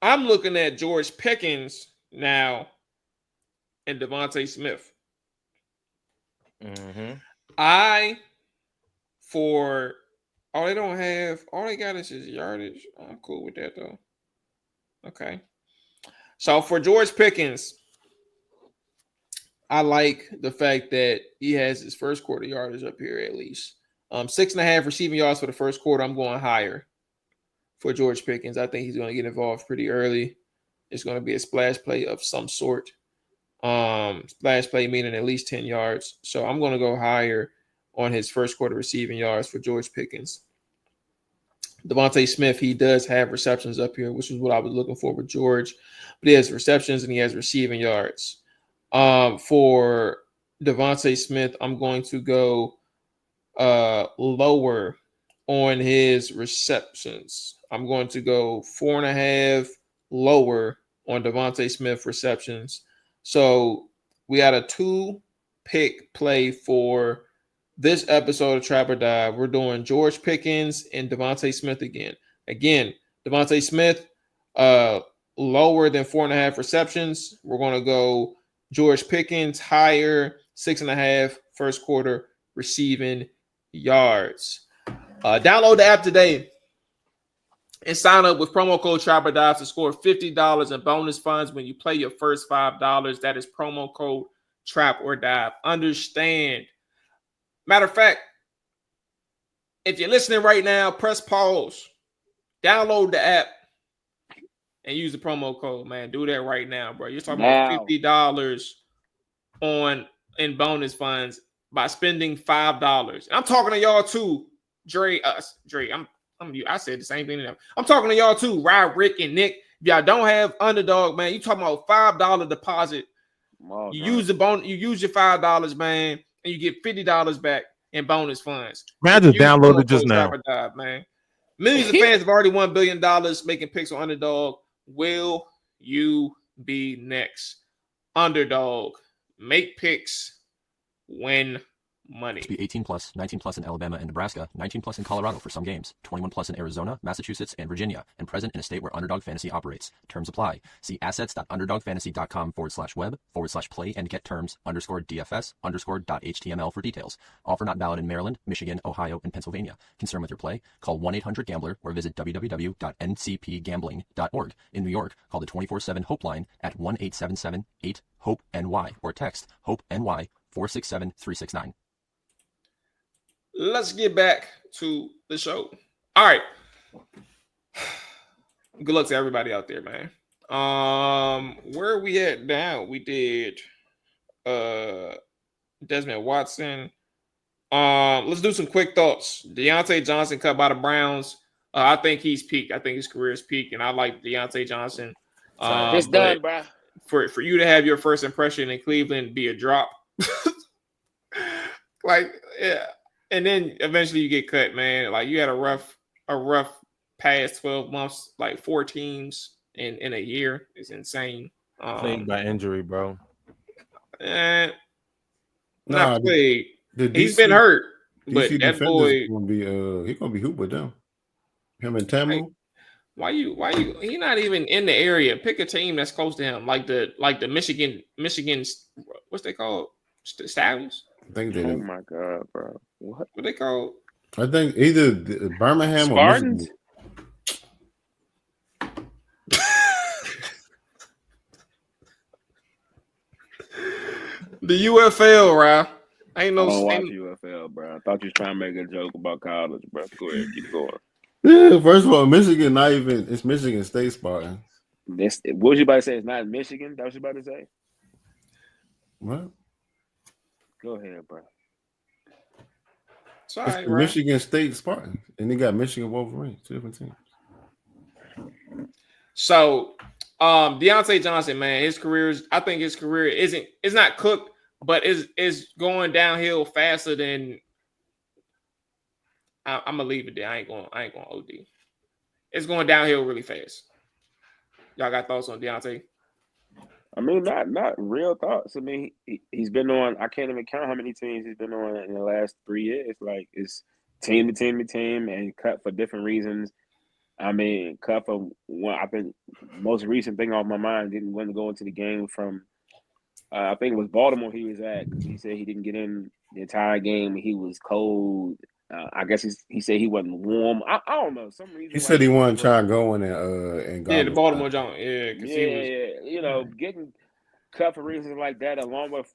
I'm looking at George Pickens now and Devontae Smith. Mm-hmm. All they got is his yardage. I'm cool with that though. Okay. So for George Pickens, I like the fact that he has his first quarter yardage up here at least. 6.5 receiving yards for the first quarter. I'm going higher for George Pickens. I think he's going to get involved pretty early. It's going to be a splash play of some sort. Splash play meaning at least 10 yards. So I'm going to go higher on his first quarter receiving yards for George Pickens. Devontae Smith, he does have receptions up here, which is what I was looking for with George. But he has receptions and he has receiving yards. For Devontae Smith, I'm going to go lower on his receptions. I'm going to go 4.5 lower on Devontae Smith receptions. So we had a 2-pick play for this episode of Trap or Dive. We're doing George Pickens and Devontae Smith again. Again, Devontae Smith lower than 4.5 receptions. We're going to go George Pickens higher, 6.5 first quarter receiving yards. Download the app today and sign up with promo code Trap or Dive to score $50 in bonus funds when you play your first $5. That is promo code Trap or Dive. Understand. Matter of fact, if you're listening right now, press pause, download the app, and use the promo code, man. Do that right now, bro. You're talking about $50 in bonus funds by spending $5. And I'm talking to y'all too, Dre. I said the same thing to them. I'm talking to y'all too, Rod, Rick, and Nick. If y'all don't have Underdog, man, you talking about $5 deposit. You use your $5, man, and you get $50 back in bonus funds. Man, I just downloaded just now. Dive, man. Millions of fans have already won $1 billion making picks on Underdog. Will you be next? Underdog. Make picks. Win money. To be 18 plus, 19 plus in Alabama and Nebraska, 19 plus in Colorado for some games, 21 plus in Arizona, Massachusetts, and Virginia, and present in a state where Underdog Fantasy operates. Terms apply. See assets.underdogfantasy.com/web/play and get terms _DFS_.html for details. Offer not valid in Maryland, Michigan, Ohio, and Pennsylvania. Concern with your play? Call 1-800-GAMBLER or visit www.ncpgambling.org. In New York, call the 24/7 Hope line at 1-877-8-HOPE-NY or text HOPE-NY 467-369. Let's get back to the show. All right. Good luck to everybody out there, man. Where are we at now? We did Desmond Watson. Let's do some quick thoughts. Diontae Johnson cut by the Browns. I think he's peaked. I think his career is peaked, and I like Diontae Johnson. It's done, bro. For you to have your first impression in Cleveland be a drop, yeah. And then eventually you get cut, man. Like you had a rough past 12 months, like 4 teams in a year. It's insane. Played by injury, bro. Not played. He's been hurt, but that boy gonna be he's gonna be hoop with them. Him and Tamu. Like, why you? He's not even in the area. Pick a team that's close to him, like the Michigan. What's they called? Stallions. I think they. Oh my god, bro! What they called? I think either Birmingham Spartans? or Michigan. The UFL, right? Ain't no. I don't watch UFL, bro. I thought you was trying to make a joke about college, bro. Go ahead, keep going. Yeah, first of all, Michigan not even. It's Michigan State Spartans. What was you about to say? It's not Michigan. That was you about to say? What? Go ahead, bro. It's all right, right? Michigan State Spartans, and they got Michigan Wolverines, 2 different teams. So, Diontae Johnson, man, I think his career it's not cooked, but is going downhill faster than I'm gonna leave it there. I ain't going OD. It's going downhill really fast. Y'all got thoughts on Diontae? I mean, not real thoughts. I mean, he's been on. I can't even count how many teams he's been on in the last 3 years. Like it's team to team to team, and cut for different reasons. I mean, cut for one. I think most recent thing off my mind didn't want to go into the game from. I think it was Baltimore he was at because he said he didn't get in the entire game. He was cold. I guess he said he wasn't warm. I don't know. Some reason he said he wanted to try and go in and the Baltimore John. Yeah, yeah. You know, getting cut for reasons like that, along with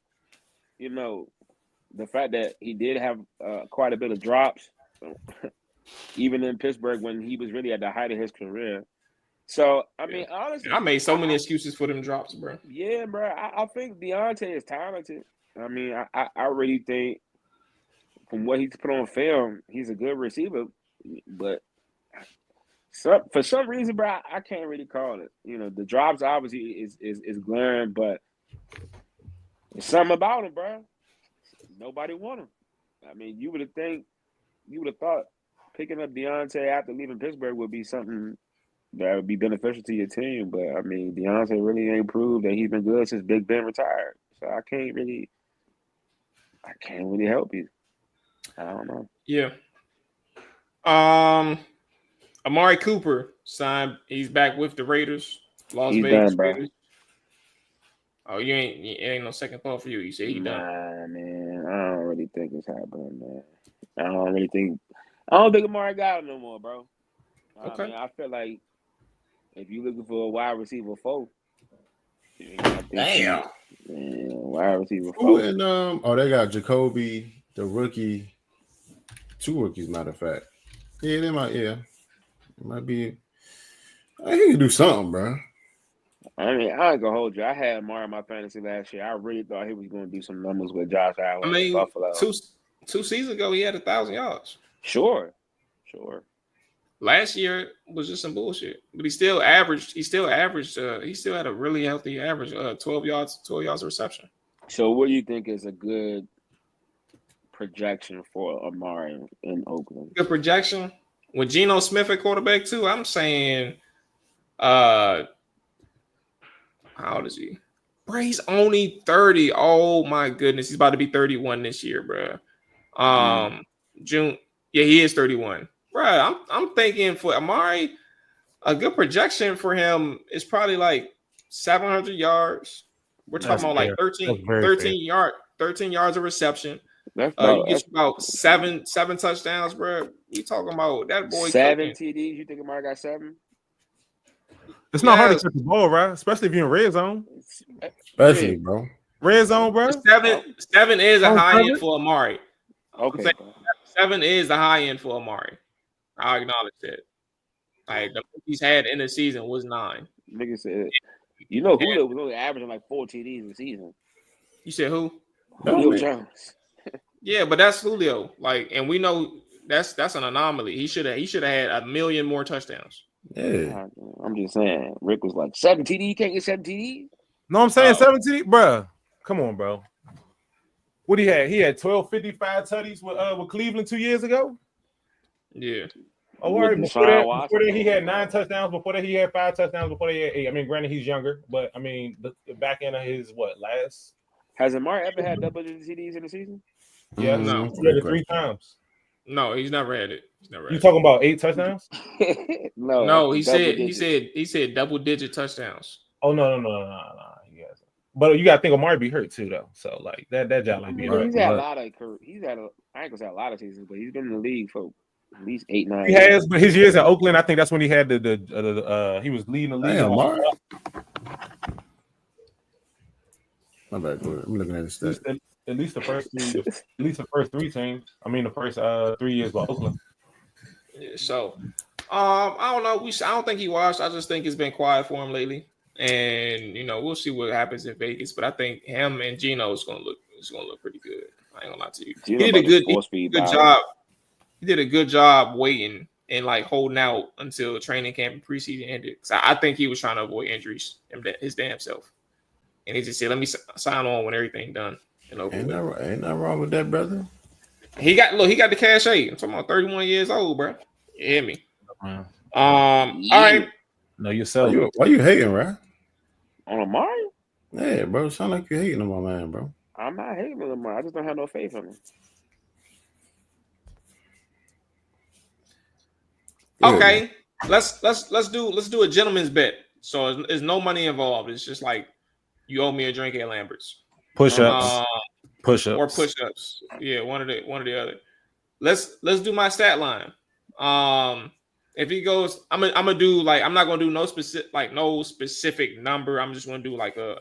the fact that he did have quite a bit of drops, even in Pittsburgh when he was really at the height of his career. So I mean, honestly, I made so many excuses for them drops, bro. Yeah, bro. I think Diontae is talented. I mean, I really think from what he's put on film, he's a good receiver. But for some reason, bro, I can't really call it. The drops obviously is glaring, but there's something about him, bro. Nobody want him. I mean, you would have thought picking up Diontae after leaving Pittsburgh would be something that would be beneficial to your team. But I mean, Diontae really ain't proved that he's been good since Big Ben retired. So I can't really help you. I don't know. Yeah. Amari Cooper signed. He's back with the Raiders. Las Vegas Raiders. Oh, it ain't no second thought for you. You say he done. Nah, man. I don't really think it's happening, man. I don't think Amari got it no more, bro. Okay. I mean, I feel like if you're looking for a wide receiver 4, damn. Wide receiver 4. And they got Jacoby, the rookie, 2 rookies, matter of fact. Yeah, they might. Yeah, it might be. I think he can do something, bro. I mean, I ain't gonna hold you. I had Amari in my fantasy last year. I really thought he was gonna do some numbers with Josh Allen. I mean, Buffalo. Two seasons ago, he had 1,000 yards. Sure. Last year was just some bullshit, but he still averaged. He still had a really healthy average, 12 yards of reception. So, what do you think is a good projection for Amari in Oakland? Good projection with Geno Smith at quarterback too. I'm saying, how old is he? Bro, he's only 30. Oh my goodness, he's about to be 31 this year, bro. June. Yeah, he is 31. Bro, I'm thinking for Amari, a good projection for him is probably like 700 yards. We're talking about like 13 yards of reception. You get about seven touchdowns, bro. We talking about that boy. 7 TDs. You think Amari got 7? It's not hard to catch the ball, right? Especially if you're in red zone. Especially, bro. Red zone, bro. 7 is a high end for Amari. Okay. 7 is the high end for Amari. I acknowledge that. Like the most he's had in the season was 9. Nigga said, Julio was only averaging like 4 TDs in the season. You said who? Julio Jones. Yeah, but that's Julio. Like, and we know that's an anomaly. He should have had 1 million more touchdowns. Yeah. I'm just saying. Rick was like 7 TD. You can't get 7 TD. No, I'm saying 7 TD, bro. Come on, bro. What he had? He had 1255 tutties with Cleveland 2 years ago. Yeah. Oh, right. Before that, he had 9 touchdowns. Before that, he had 5 touchdowns. Before that, he had 8. I mean, granted, he's younger, but I mean, the back end of his last. Has Amari ever had double-digit TDs in the season? Yeah, no. He had it 3 times. No, he's never had it. You talking about 8 touchdowns? No, he said double-digit touchdowns. Oh no. He hasn't. But you gotta think Amari be hurt too, though. So like that job like be hurt. He's had a lot of. I ain't gonna say a lot of seasons, but he's been in the league for at least 8, 9. He has, but his years at Oakland, I think that's when he had the he was leading the league. Damn, Amari. My bad. I'm looking at his stats. At least the first 3 teams. I mean, the first 3 years by Oakland. Yeah, so, I don't know. I don't think he washed. I just think it's been quiet for him lately, and we'll see what happens in Vegas. But I think him and Geno is gonna look pretty good. I ain't gonna lie to you. He did a good job. He did a good job waiting and like holding out until training camp and preseason ended. So I think he was trying to avoid injuries his damn self, and he just said, "Let me sign on when everything done." Ain't nothing wrong with that, brother. He got the cash 8. I'm talking about 31 years old, bro. You hear me? All right. Know yourself. Why you hating, right? On Amari? Yeah, bro. Sound like you hating on my man, bro. I'm not hating on Amari. I just don't have no faith in him. Okay. Let's do a gentleman's bet. So there's no money involved. It's just like you owe me a drink at Lambert's. Push-ups. Push-ups. Or push-ups. Yeah, one or the other. Let's do my stat line. If he goes, I'm gonna do like, I'm not gonna do no specific number. I'm just gonna do like a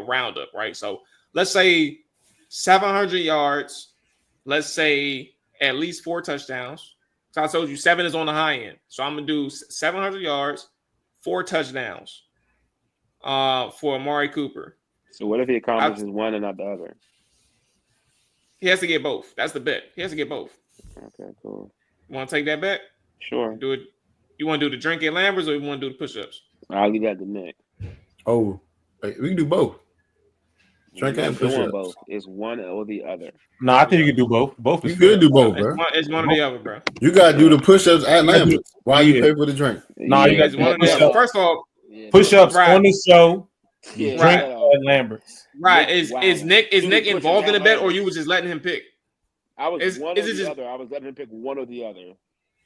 roundup, right? So let's say 700 yards. Let's say at least 4 touchdowns. So I told you 7 is on the high end. So I'm gonna do 700 yards, 4 touchdowns for Amari Cooper. So what if he accomplishes one and not the other? He has to get both. That's the bet. He has to get both. Okay, cool. Want to take that bet? Sure. Do it. You want to do the drink at Lambert's or you want to do the push-ups? I'll leave that to Nick. Oh, we can do both. Drink and push-ups. Both. It's one or the other. No, I think you can do both. Both is You could do both, bro. It's one or the other, bro. You gotta do the push-ups at Lambert's while you pay for the drink. No, you got one or the other. First of all, push-ups on the show. Yeah, Drink at Lambert's. Right. Is Nick involved in the bet, or you was just letting him pick? I was Is one or it the just other. I was letting him pick one or the other.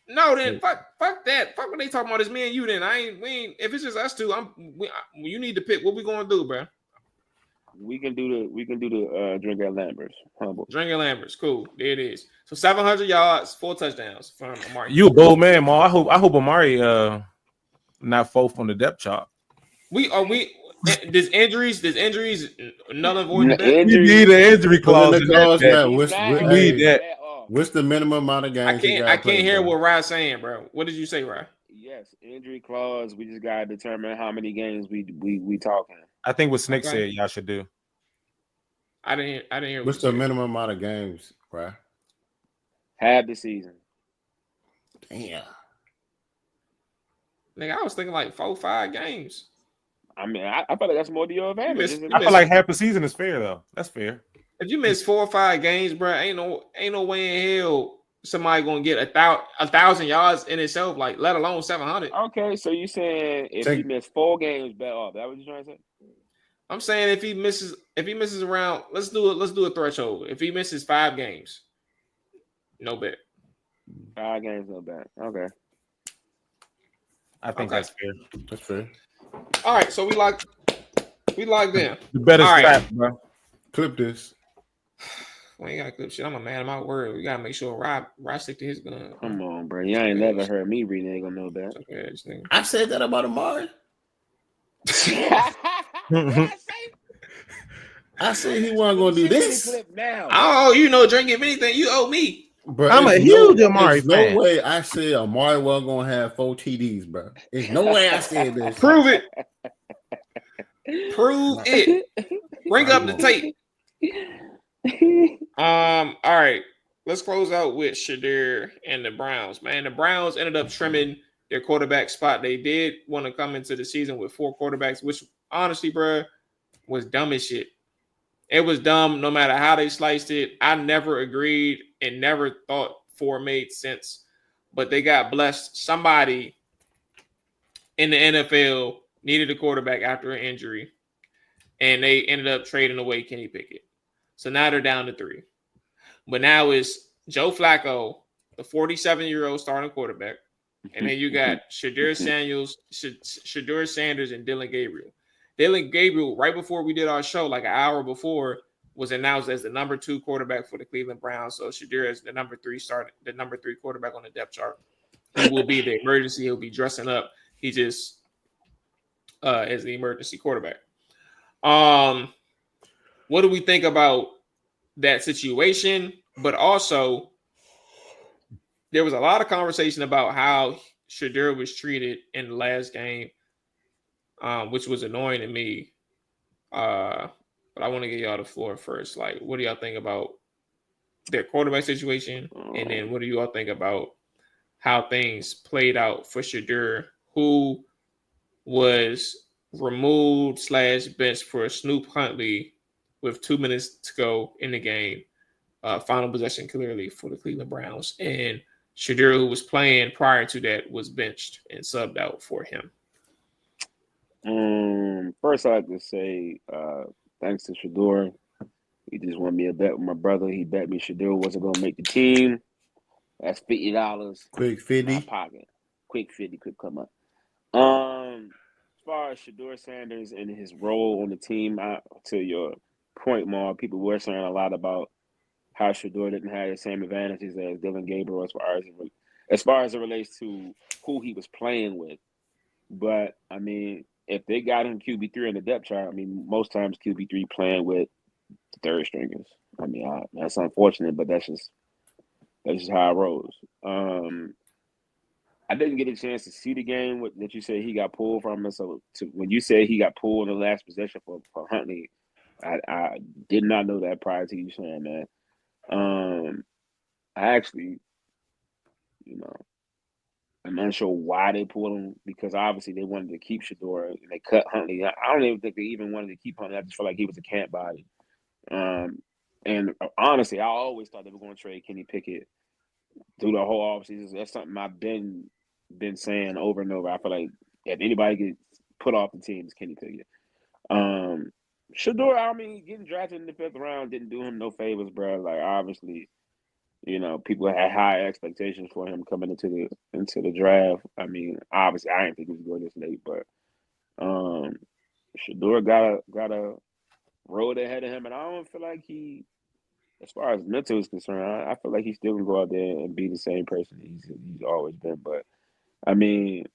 No, then fuck that. Fuck what they talking about. It's me and you. Then we ain't. If it's just us two, you need to pick. What we gonna do, bro? We can do the drink at Lambert's. Humble. Drink at Lambert's. Cool. There it is. So 700 yards, 4 touchdowns from Amari. You a bold man, Ma. I hope Amari not fourth on the depth chart. There's injuries null and void. We need an injury clause. What's the minimum amount of games? I can't hear what Rye's saying, bro. What did you say, Rye? Yes, injury clause. We just gotta determine how many games we talking. I think what Snick said y'all should do. I didn't hear. What's the minimum amount of games, Rye? Half the season. Damn. Nigga, I was thinking like 4-5 games. I mean, I feel like that's more to your advantage. I feel like half the season is fair though. That's fair. If you miss 4 or 5 games, bro, ain't no way in hell somebody gonna get 1,000 yards in itself, like let alone 700. Okay, so you saying if he missed 4 games, bet off? That what you trying to say? I'm saying if he misses around, let's do a threshold. If he misses 5 games, no bet. 5 games, no bet. Okay. I think that's fair. That's fair. All right, so we locked in. The better All right. stat, bro. Clip this. We ain't gotta clip shit. I'm a man of my word. We gotta make sure Rob stick to his gun. Come on, bro. You ain't never heard me read. Ain't gonna know that. Okay, I said that about Amari. I said he wasn't gonna do this. Oh, drink if anything, you owe me. Bro, I'm a huge Amari fan. No way I said Amari wasn't gonna have 4 TDs, bro. There's no way I said this. Prove it. Prove it. Bring up the tape. All right. Let's close out with Shadir and the Browns. Man, the Browns ended up trimming their quarterback spot. They did want to come into the season with 4 quarterbacks, which honestly, bro, was dumb as shit. It was dumb no matter how they sliced it. I never agreed and never thought 4 made sense. But they got blessed. Somebody in the NFL needed a quarterback after an injury, and they ended up trading away Kenny Pickett. So now they're down to 3. But now it's Joe Flacco, the 47-year-old starting quarterback, and then you got Shadir Sanders, and Dylan Gabriel. Dylan Gabriel, right before we did our show, like an hour before, was announced as the number 2 quarterback for the Cleveland Browns. So Shadir is the number 3 quarterback on the depth chart. He will be the emergency. He'll be dressing up. He just as the emergency quarterback. What do we think about that situation? But also, there was a lot of conversation about how Shadir was treated in the last game, which was annoying to me. But I want to get y'all the floor first. Like, what do y'all think about their quarterback situation? And then what do you all think about how things played out for Shadir, who was removed / benched for Snoop Huntley with 2 minutes to go in the game, final possession clearly for the Cleveland Browns. And Shedeur, who was playing prior to that, was benched and subbed out for him. First, I'd like to say thanks to Shedeur. He just won me a bet with my brother. He bet me Shedeur wasn't going to make the team. That's $50. Quick in my 50. pocket. Quick 50 could come up. As far as Shedeur Sanders and his role on the team, to your point, Maul, people were saying a lot about how Shedeur didn't have the same advantages as Dylan Gabriel as far as it relates to who he was playing with. But I mean, if they got him QB3 in the depth chart, I mean, most times QB3 playing with the third stringers. I mean, that's unfortunate, but that's just how it rolls. I didn't get a chance to see the game that you said he got pulled from. So when you said he got pulled in the last possession for Huntley, I did not know that prior to you saying that. I actually, I'm unsure why they pulled him, because obviously they wanted to keep Shedeur and they cut Huntley. I don't even think they even wanted to keep Huntley. I just felt like he was a camp body. And honestly, I always thought they were going to trade Kenny Pickett through the whole offseason. That's something I've been saying over and over. I feel like if anybody gets put off the team, it's Kenny Pickett. Shedeur, I mean, getting drafted in the 5th round didn't do him no favors, bro. Like, obviously, people had high expectations for him coming into the draft. I mean, obviously, I didn't think he was going this late, but Shedeur got a road ahead of him, and I don't feel like he, as far as mental is concerned, I feel like he still can go out there and be the same person he's always been. But I mean,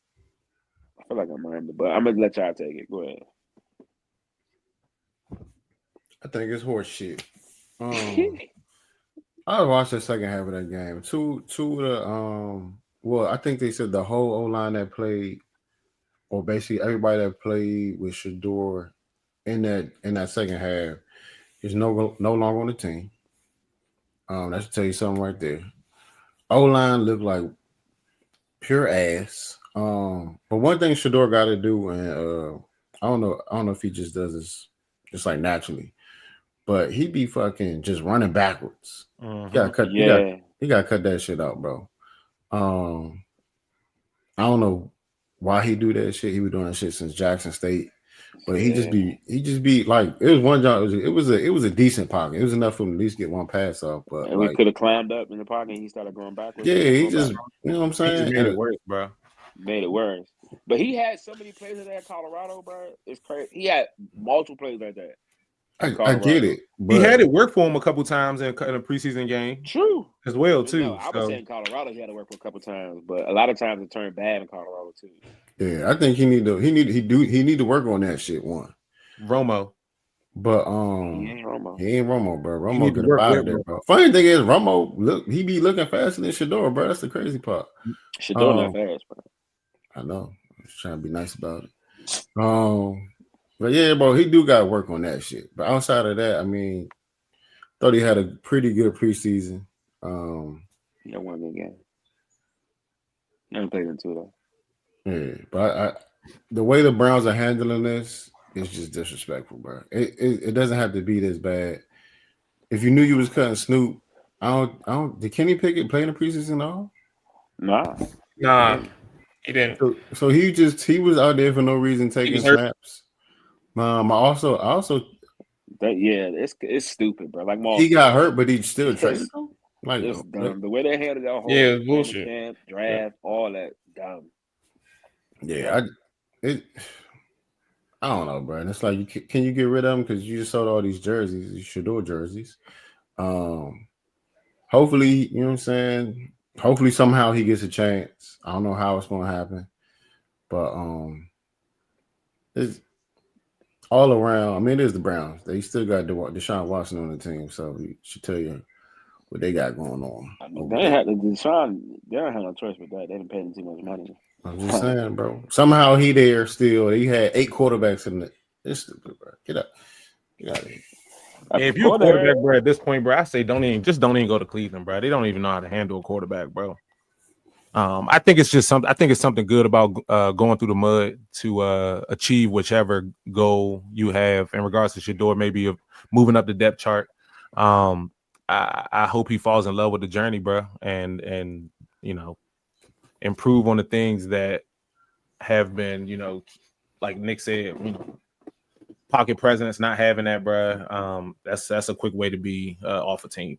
I feel like I'm rambling, but I'm gonna let y'all take it. Go ahead. I think it's horse shit. I watched the second half of that game. Two of the well, I think they said the whole O-line that played, or basically everybody that played with Shedeur in that second half is no longer on the team. That should tell you something right there. O-line looked like pure ass. But one thing Shedeur got to do, and I don't know if he just does this just like naturally, but he be fucking just running backwards. Mm-hmm. He gotta cut that shit out, bro. I don't know why he do that shit. He was doing that shit since Jackson State. But he just be like, it was one job. It was a decent pocket. It was enough for him to at least get one pass off. But and we could have climbed up in the pocket and he started going backwards. Yeah, he just, you know what I'm saying? He just made it worse, bro. Made it worse. But he had so many plays like that at Colorado, bro. It's crazy. He had multiple plays like that. I get it. He had it work for him a couple times in a preseason game. True. As well, too. No, I was saying Colorado he had to work for a couple times, but a lot of times it turned bad in Colorado too. Yeah, I think he need to work on that shit one. Romo. But he ain't Romo, bro. Romo get up out of there, bro. Funny thing is, Romo he be looking faster than Shedeur, bro. That's the crazy part. Shedeur not fast, bro. I know. I'm just trying to be nice about it. But yeah, bro, he do got to work on that shit. But outside of that, I mean, thought he had a pretty good preseason. Yeah, one good game. Never played in two though. Yeah, but the way the Browns are handling this is just disrespectful, bro. It doesn't have to be this bad. If you knew you was cutting Snoop, I don't. Did Kenny Pickett play in the preseason at all? Nah, he didn't. So he was out there for no reason taking snaps. It's stupid, bro. Like he got hurt, but he still traded. Like it's dumb. The way they handled that whole bullshit. Camp, draft, all that dumb. Yeah, I don't know, bro. And it's like, can you get rid of them because you just sold all these jerseys, these Shedeur jerseys. Hopefully, you know what I'm saying. Hopefully, somehow he gets a chance. I don't know how it's going to happen, but it's all around. I mean, it is the Browns. They still got Deshaun Watson on the team, so we should tell you what they got going on. I mean, they don't have no choice with that. They didn't pay him too much money. I'm just saying, bro. Somehow he there still. He had 8 quarterbacks in it. It's stupid, bro. Get out of here. If you're a quarterback, bro, at this point, bro, I say don't even go to Cleveland, bro. They don't even know how to handle a quarterback, bro. I think it's something good about going through the mud to achieve whichever goal you have in regards to Shedeur, maybe of moving up the depth chart. I hope he falls in love with the journey, bro, and improve on the things that have been, like Nick said, pocket presence, not having that, bro. That's a quick way to be off a team.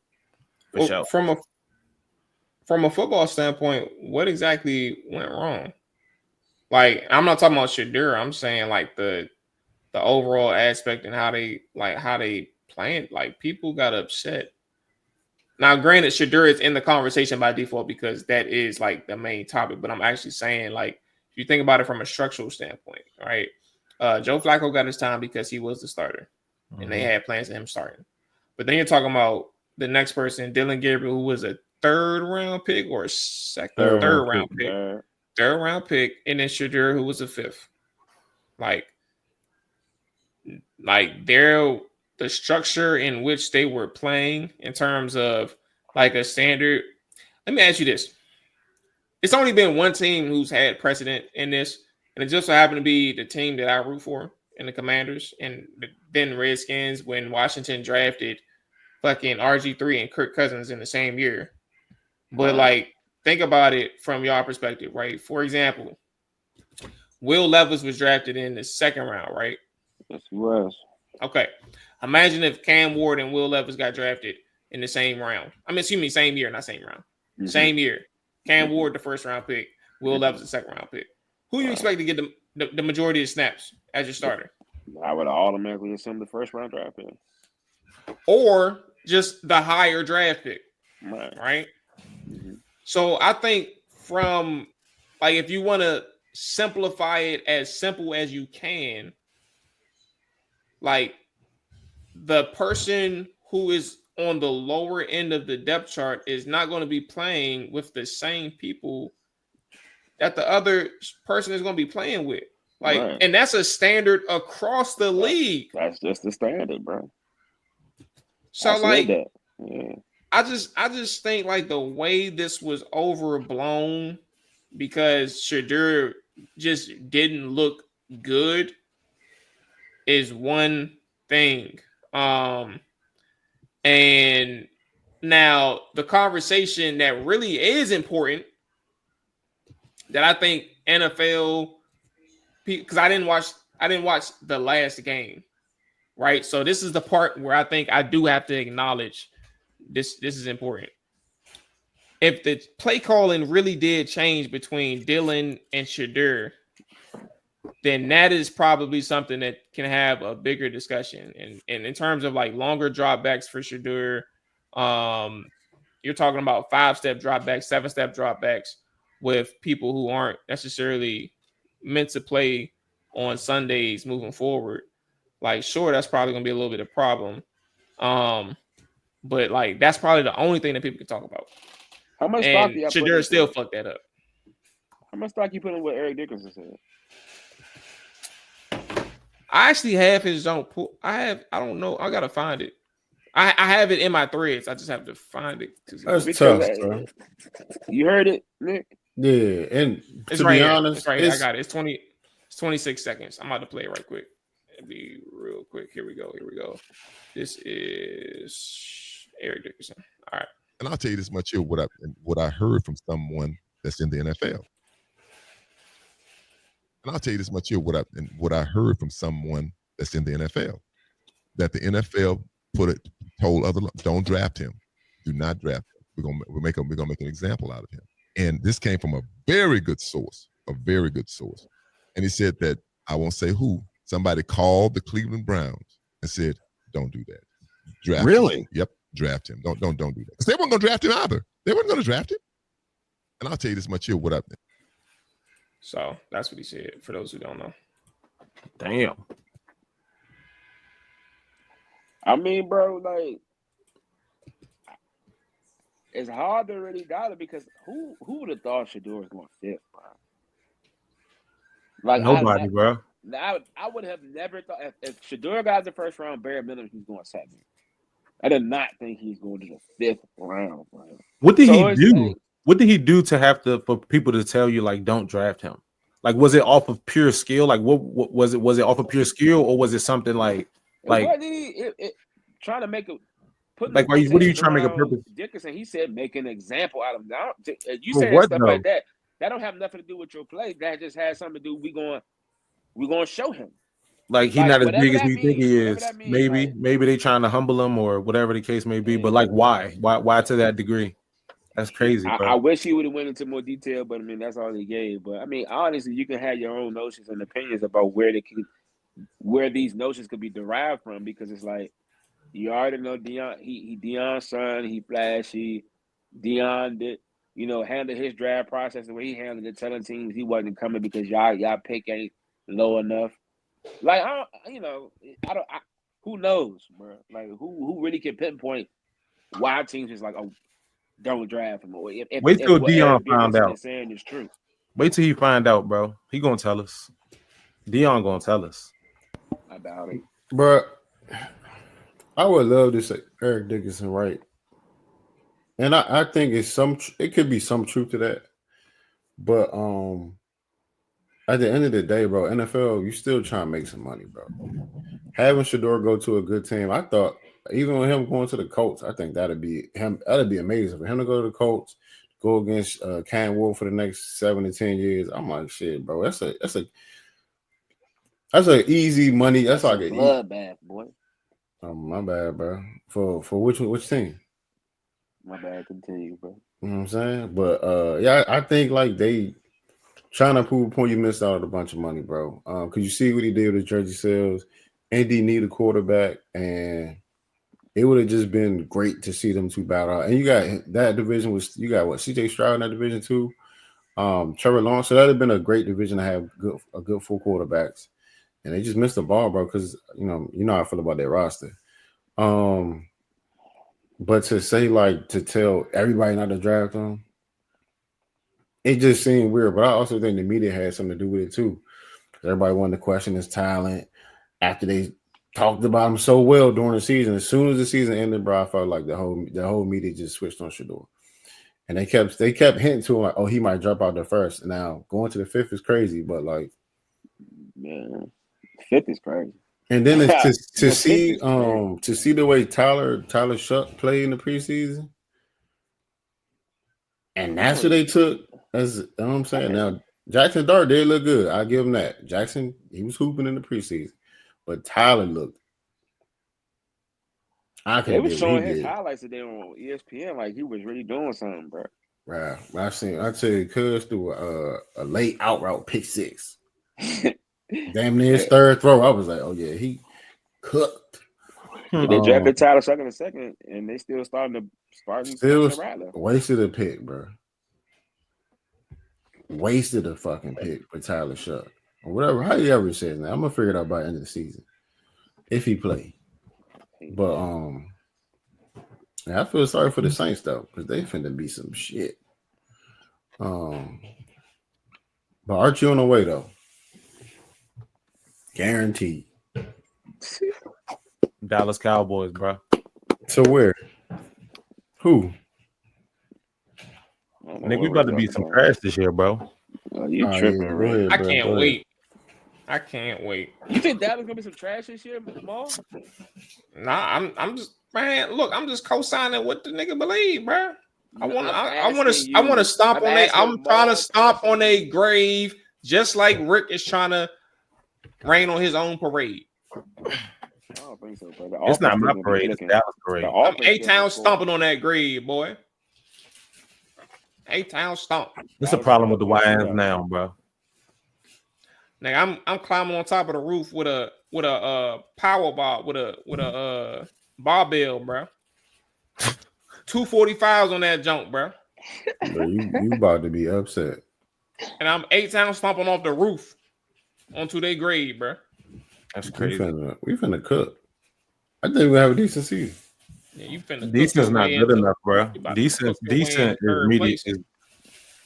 For sure. From a football standpoint, what exactly went wrong? Like, I'm not talking about Shadur. I'm saying like the overall aspect and how they playing. Like, people got upset. Now, granted, Shadur is in the conversation by default because that is like the main topic. But I'm actually saying, like, if you think about it from a structural standpoint, right? Joe Flacco got his time because he was the starter, and they had plans of him starting. But then you're talking about the next person, Dylan Gabriel, who was a third round pick, and then Shadur, who was a fifth. Like the structure in which they were playing in terms of like a standard. Let me ask you this. It's only been one team who's had precedent in this, and it just so happened to be the team that I root for in the Commanders, and then Redskins when Washington drafted fucking RG3 and Kirk Cousins in the same year. But like, think about it from your perspective, right? For example, Will Levis was drafted in the second round, right? Yes, he was. Okay. Imagine if Cam Ward and Will Levis got drafted in the same round. Same year, not same round. Mm-hmm. Same year. Cam Ward, the first round pick. Will Levis, the second round pick. Who you expect to get the majority of snaps as your starter? I would automatically assume the first round draft pick. Or just the higher draft pick. Right? Mm-hmm. So I think from, like, if you want to simplify it as simple as you can, like, the person who is on the lower end of the depth chart is not going to be playing with the same people that the other person is going to be playing with. Like, and that's a standard across the league. That's just the standard, bro. So like, I just think like the way this was overblown because Shadur just didn't look good is one thing. And now the conversation that really is important that I think NFL, because I didn't watch the last game, right? So this is the part where I think I do have to acknowledge this is important. If the play calling really did change between Dylan and Shadur, then that is probably something that can have a bigger discussion. And in terms of like longer dropbacks for Shadur, you're talking about 5-step dropbacks, 7-step dropbacks with people who aren't necessarily meant to play on Sundays moving forward. Like, sure, that's probably going to be a little bit of a problem. But like, that's probably the only thing that people can talk about. How much stock do you Shadur still fucked that up. How much stock you put in what Eric Dickerson said? I actually have his own pool. I don't know. I gotta find it. I have it in my threads. I just have to find it. That's tough, bro. You heard it, Nick? Yeah, and it's to right be here. honest, it's right here. I got it. It's 26 seconds. I'm about to play it right quick. It'll be real quick. Here we go. This is Eric Dickerson. All right. And I'll tell you this much here: what I heard from someone that's in the NFL. And I'll tell you this much here: what I heard from someone that's in the NFL, that the NFL told other, don't draft him, do not draft him. We're gonna make an example out of him. And this came from a very good source. And he said that, I won't say who, somebody called the Cleveland Browns and said, don't do that. Draft really? him. Yep, draft him. Don't do that. Because they weren't going to draft him either. They weren't going to draft him. And I'll tell you this much here, So that's what he said, for those who don't know. Damn. I mean, bro, like, it's hard to really doubt it because who would have thought Shadur was going fifth, bro? Like, nobody, bro. I would have never thought if Shadur got the first round, bare minimum, he's going second. I did not think he's going to the fifth round, bro. What did he do? What did he do to for people to tell you like don't draft him? Like, was it off of pure skill? Like, what was it? Was it off of pure skill, or was it something like trying to make it? Like, what are you trying to make a purpose? Dickerson, he said make an example out of him. Now, you For saying what, stuff though? like that. That don't have nothing to do with your play. That just has something to do. We gonna show him. Like, he's Like, not as whatever big as that we think means, he whatever is. that means, Maybe, like- maybe they trying to humble him or whatever the case may be. But like, why to that degree? That's crazy, bro. I wish he would have went into more detail, but I mean that's all he gave. But I mean, honestly, you can have your own notions and opinions about where these notions could be derived from, because it's like you already know Deion. He Deion's son. He flashy. Deion did, handle his draft process the way he handled it, telling teams he wasn't coming because y'all pick ain't low enough. Like who knows, bro? Like who really can pinpoint why teams is like, oh, don't draft him? Or if Wait till what Deion Eric found Dickerson out. is saying is true. Wait till he find out, bro. He gonna tell us. Deion gonna tell us. I doubt it. Bro, I would love to say Eric Dickerson, right? And I think it could be some truth to that. But at the end of the day, bro, NFL, you still trying to make some money, bro. Having Shador go to a good team, I thought, even with him going to the Colts, I think that'd be amazing for him to go to the Colts, go against Cam Wolf for the next 7 to 10 years. I'm like, shit, bro. That's an easy money. That's like a bloodbath, boy. Oh, my bad, bro. For which team? My bad. Continue, bro. You know what I'm saying? But yeah, I think like they trying to prove a point, you missed out on a bunch of money, bro. Because you see what he did with his jersey sales. Indy need a quarterback, and it would have just been great to see them two battle out. And you got that division you got what, CJ Stroud in that division too. Trevor Lawrence. So that'd have been a great division to have a good full quarterbacks. And they just missed the ball, bro, because you know how I feel about their roster. But to say to tell everybody not to draft them, it just seemed weird. But I also think the media had something to do with it too. Everybody wanted to question his talent after they talked about him so well during the season. As soon as the season ended, bro, I felt like the whole media just switched on Shador. And they kept hinting to him like, oh, he might drop out the first. Now going to the fifth is crazy, but man, fifth is crazy. And then it's to see the way Tyler Shuck played in the preseason, and that's what they took. As you know what I'm saying. Now Jackson Dart did look good. I give him that. Jackson, he was hooping in the preseason, but Tyler looked. They was showing his highlights today on ESPN like he was really doing something, bro. Right. I tell you, Cuz threw a late out route pick six. Damn near his third throw. I was like, oh yeah, he cooked. They drafted Tyler Shuck in the second, and they still starting to wasted a pick, bro. Wasted a fucking pick for Tyler Shuck. Or whatever, how you ever says now. I'm gonna figure it out by the end of the season. If he play. But I feel sorry for the Saints though, because they finna be some shit. But Archie on the way though. Guaranteed. Dallas Cowboys, bro. So where? Who? Nigga, we about to beat some trash this year, bro. Oh, you tripping, right? I can't wait. I can't wait. You think Dallas gonna be some trash this year, Mual? Nah, I'm just, man. Look, I'm just co-signing what the nigga believe, bro. I want to stomp on a. I'm trying to stomp on a grave, just like Rick is trying to rain on his own parade. I don't think so, bro. It's not my parade. It's Dallas parade. I'm A-Town stomping on that grave, boy. A-Town stomp. That's a problem with the YNs now, bro. Now I'm climbing on top of the roof with a power bar with a barbell, bro. 245s on that junk, bro. Bro, you about to be upset. And I'm A-Town stomping off the roof onto their grave, bro. That's crazy. We finna cook. I think we have a decent season. Yeah, you finna. Decent's not good enough, bro. Decent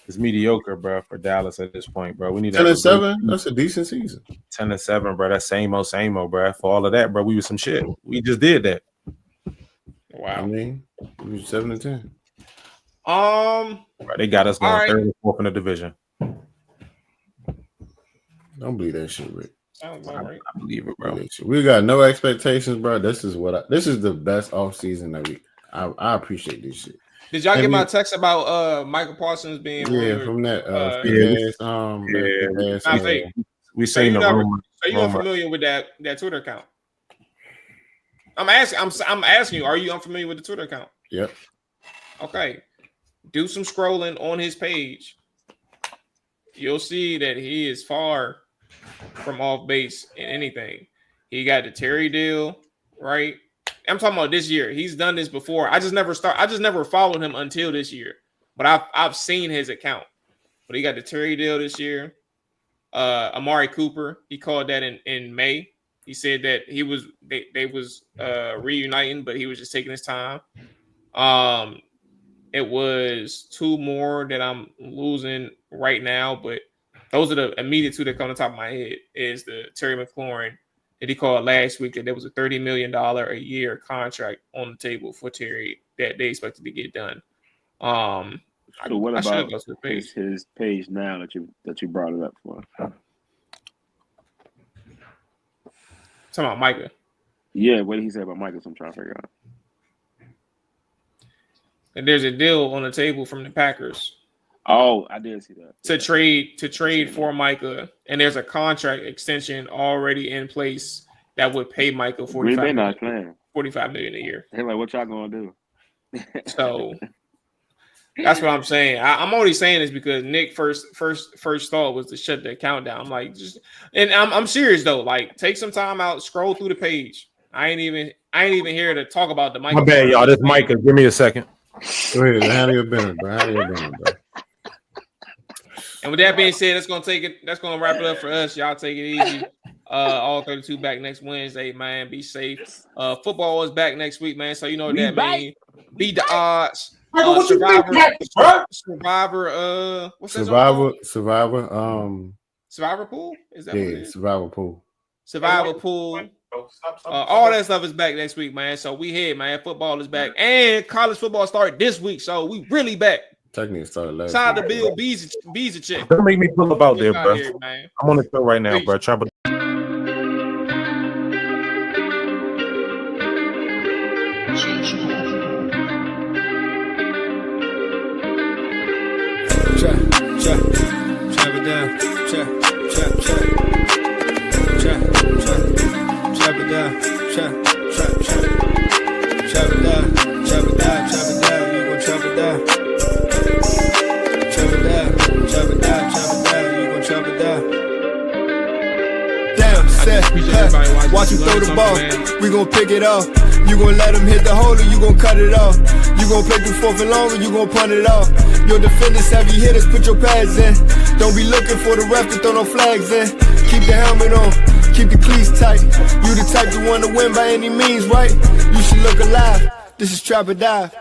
is mediocre, bro, for Dallas at this point, bro. We need 10-7. That's a decent season. 10-7, bro. That's same old, bro. For all of that, bro, we was some shit. We just did that. Wow. I mean, we was 7-10. Bro, they got us going right. third and fourth in the division. Don't believe that shit, Rick. Sounds about right. I believe it, bro. We got no expectations, bro. This is the best offseason that I appreciate this shit. Did y'all get my text about Michael Parsons being from that we seen the rumor. Are you unfamiliar with that Twitter account? I'm asking you, are you unfamiliar with the Twitter account? Yep. Okay. Do some scrolling on his page. You'll see that he is far from off base in anything. He got the Terry deal, right? I'm talking about this year. He's done this before. I just never followed him until this year. But I've seen his account. But he got the Terry deal this year. Amari Cooper, he called that in May. He said that they was reuniting, but he was just taking his time. It was two more that I'm losing right now, but those are the immediate two that come on the top of my head. Is the Terry McLaurin that he called last week, that there was a $30 million a year contract on the table for Terry that they expected to get done. So what about his page now that you brought it up for? Talking about Micah. Yeah, what did he say about Micah? I'm trying to figure out. And there's a deal on the table from the Packers. Oh, I did see that. To trade for Micah, and there's a contract extension already in place that would pay Micah $45 million a year. Hey, like, what y'all gonna do? So that's what I'm saying. I'm only saying this because Nick first thought was to shut the account down. I'm like, I'm serious though. Like, take some time out, scroll through the page. I ain't even here to talk about the Micah. My bad, y'all. This Micah. Give me a second. Wait, how do you been, bro? And with that being said, that's gonna wrap it up for us. Y'all take it easy. All 32 back next Wednesday, man. Be safe. Football is back next week, man. So you know what that means. Beat the odds. Survivor. What's that? Survivor Pool? Is that what it is? Survivor Pool. Survivor Pool. All that stuff is back next week, man. So we here, man. Football is back, and college football started this week, so we really back. Technically started last. Shout out to Bill Beezy chick. Don't make me pull up out there, bro. Here, man. I'm on the show right now, bro. Chop it. Chop it down. Chop it down. Chop it down. You gon' chop it down. Chop it down. You gon' chop it down. Damn, set. Watch him throw the ball. We gon' pick it off. You gon' let him hit the hole or you gon' cut it off. You gon' play through fourth and long or you gon' punt it off. Your defenders, heavy hitters, put your pads in. Don't be looking for the ref to throw no flags in. Keep the helmet on, keep the cleats tight. You the type to want to win by any means, right? You should look alive. This is Trap or Dive.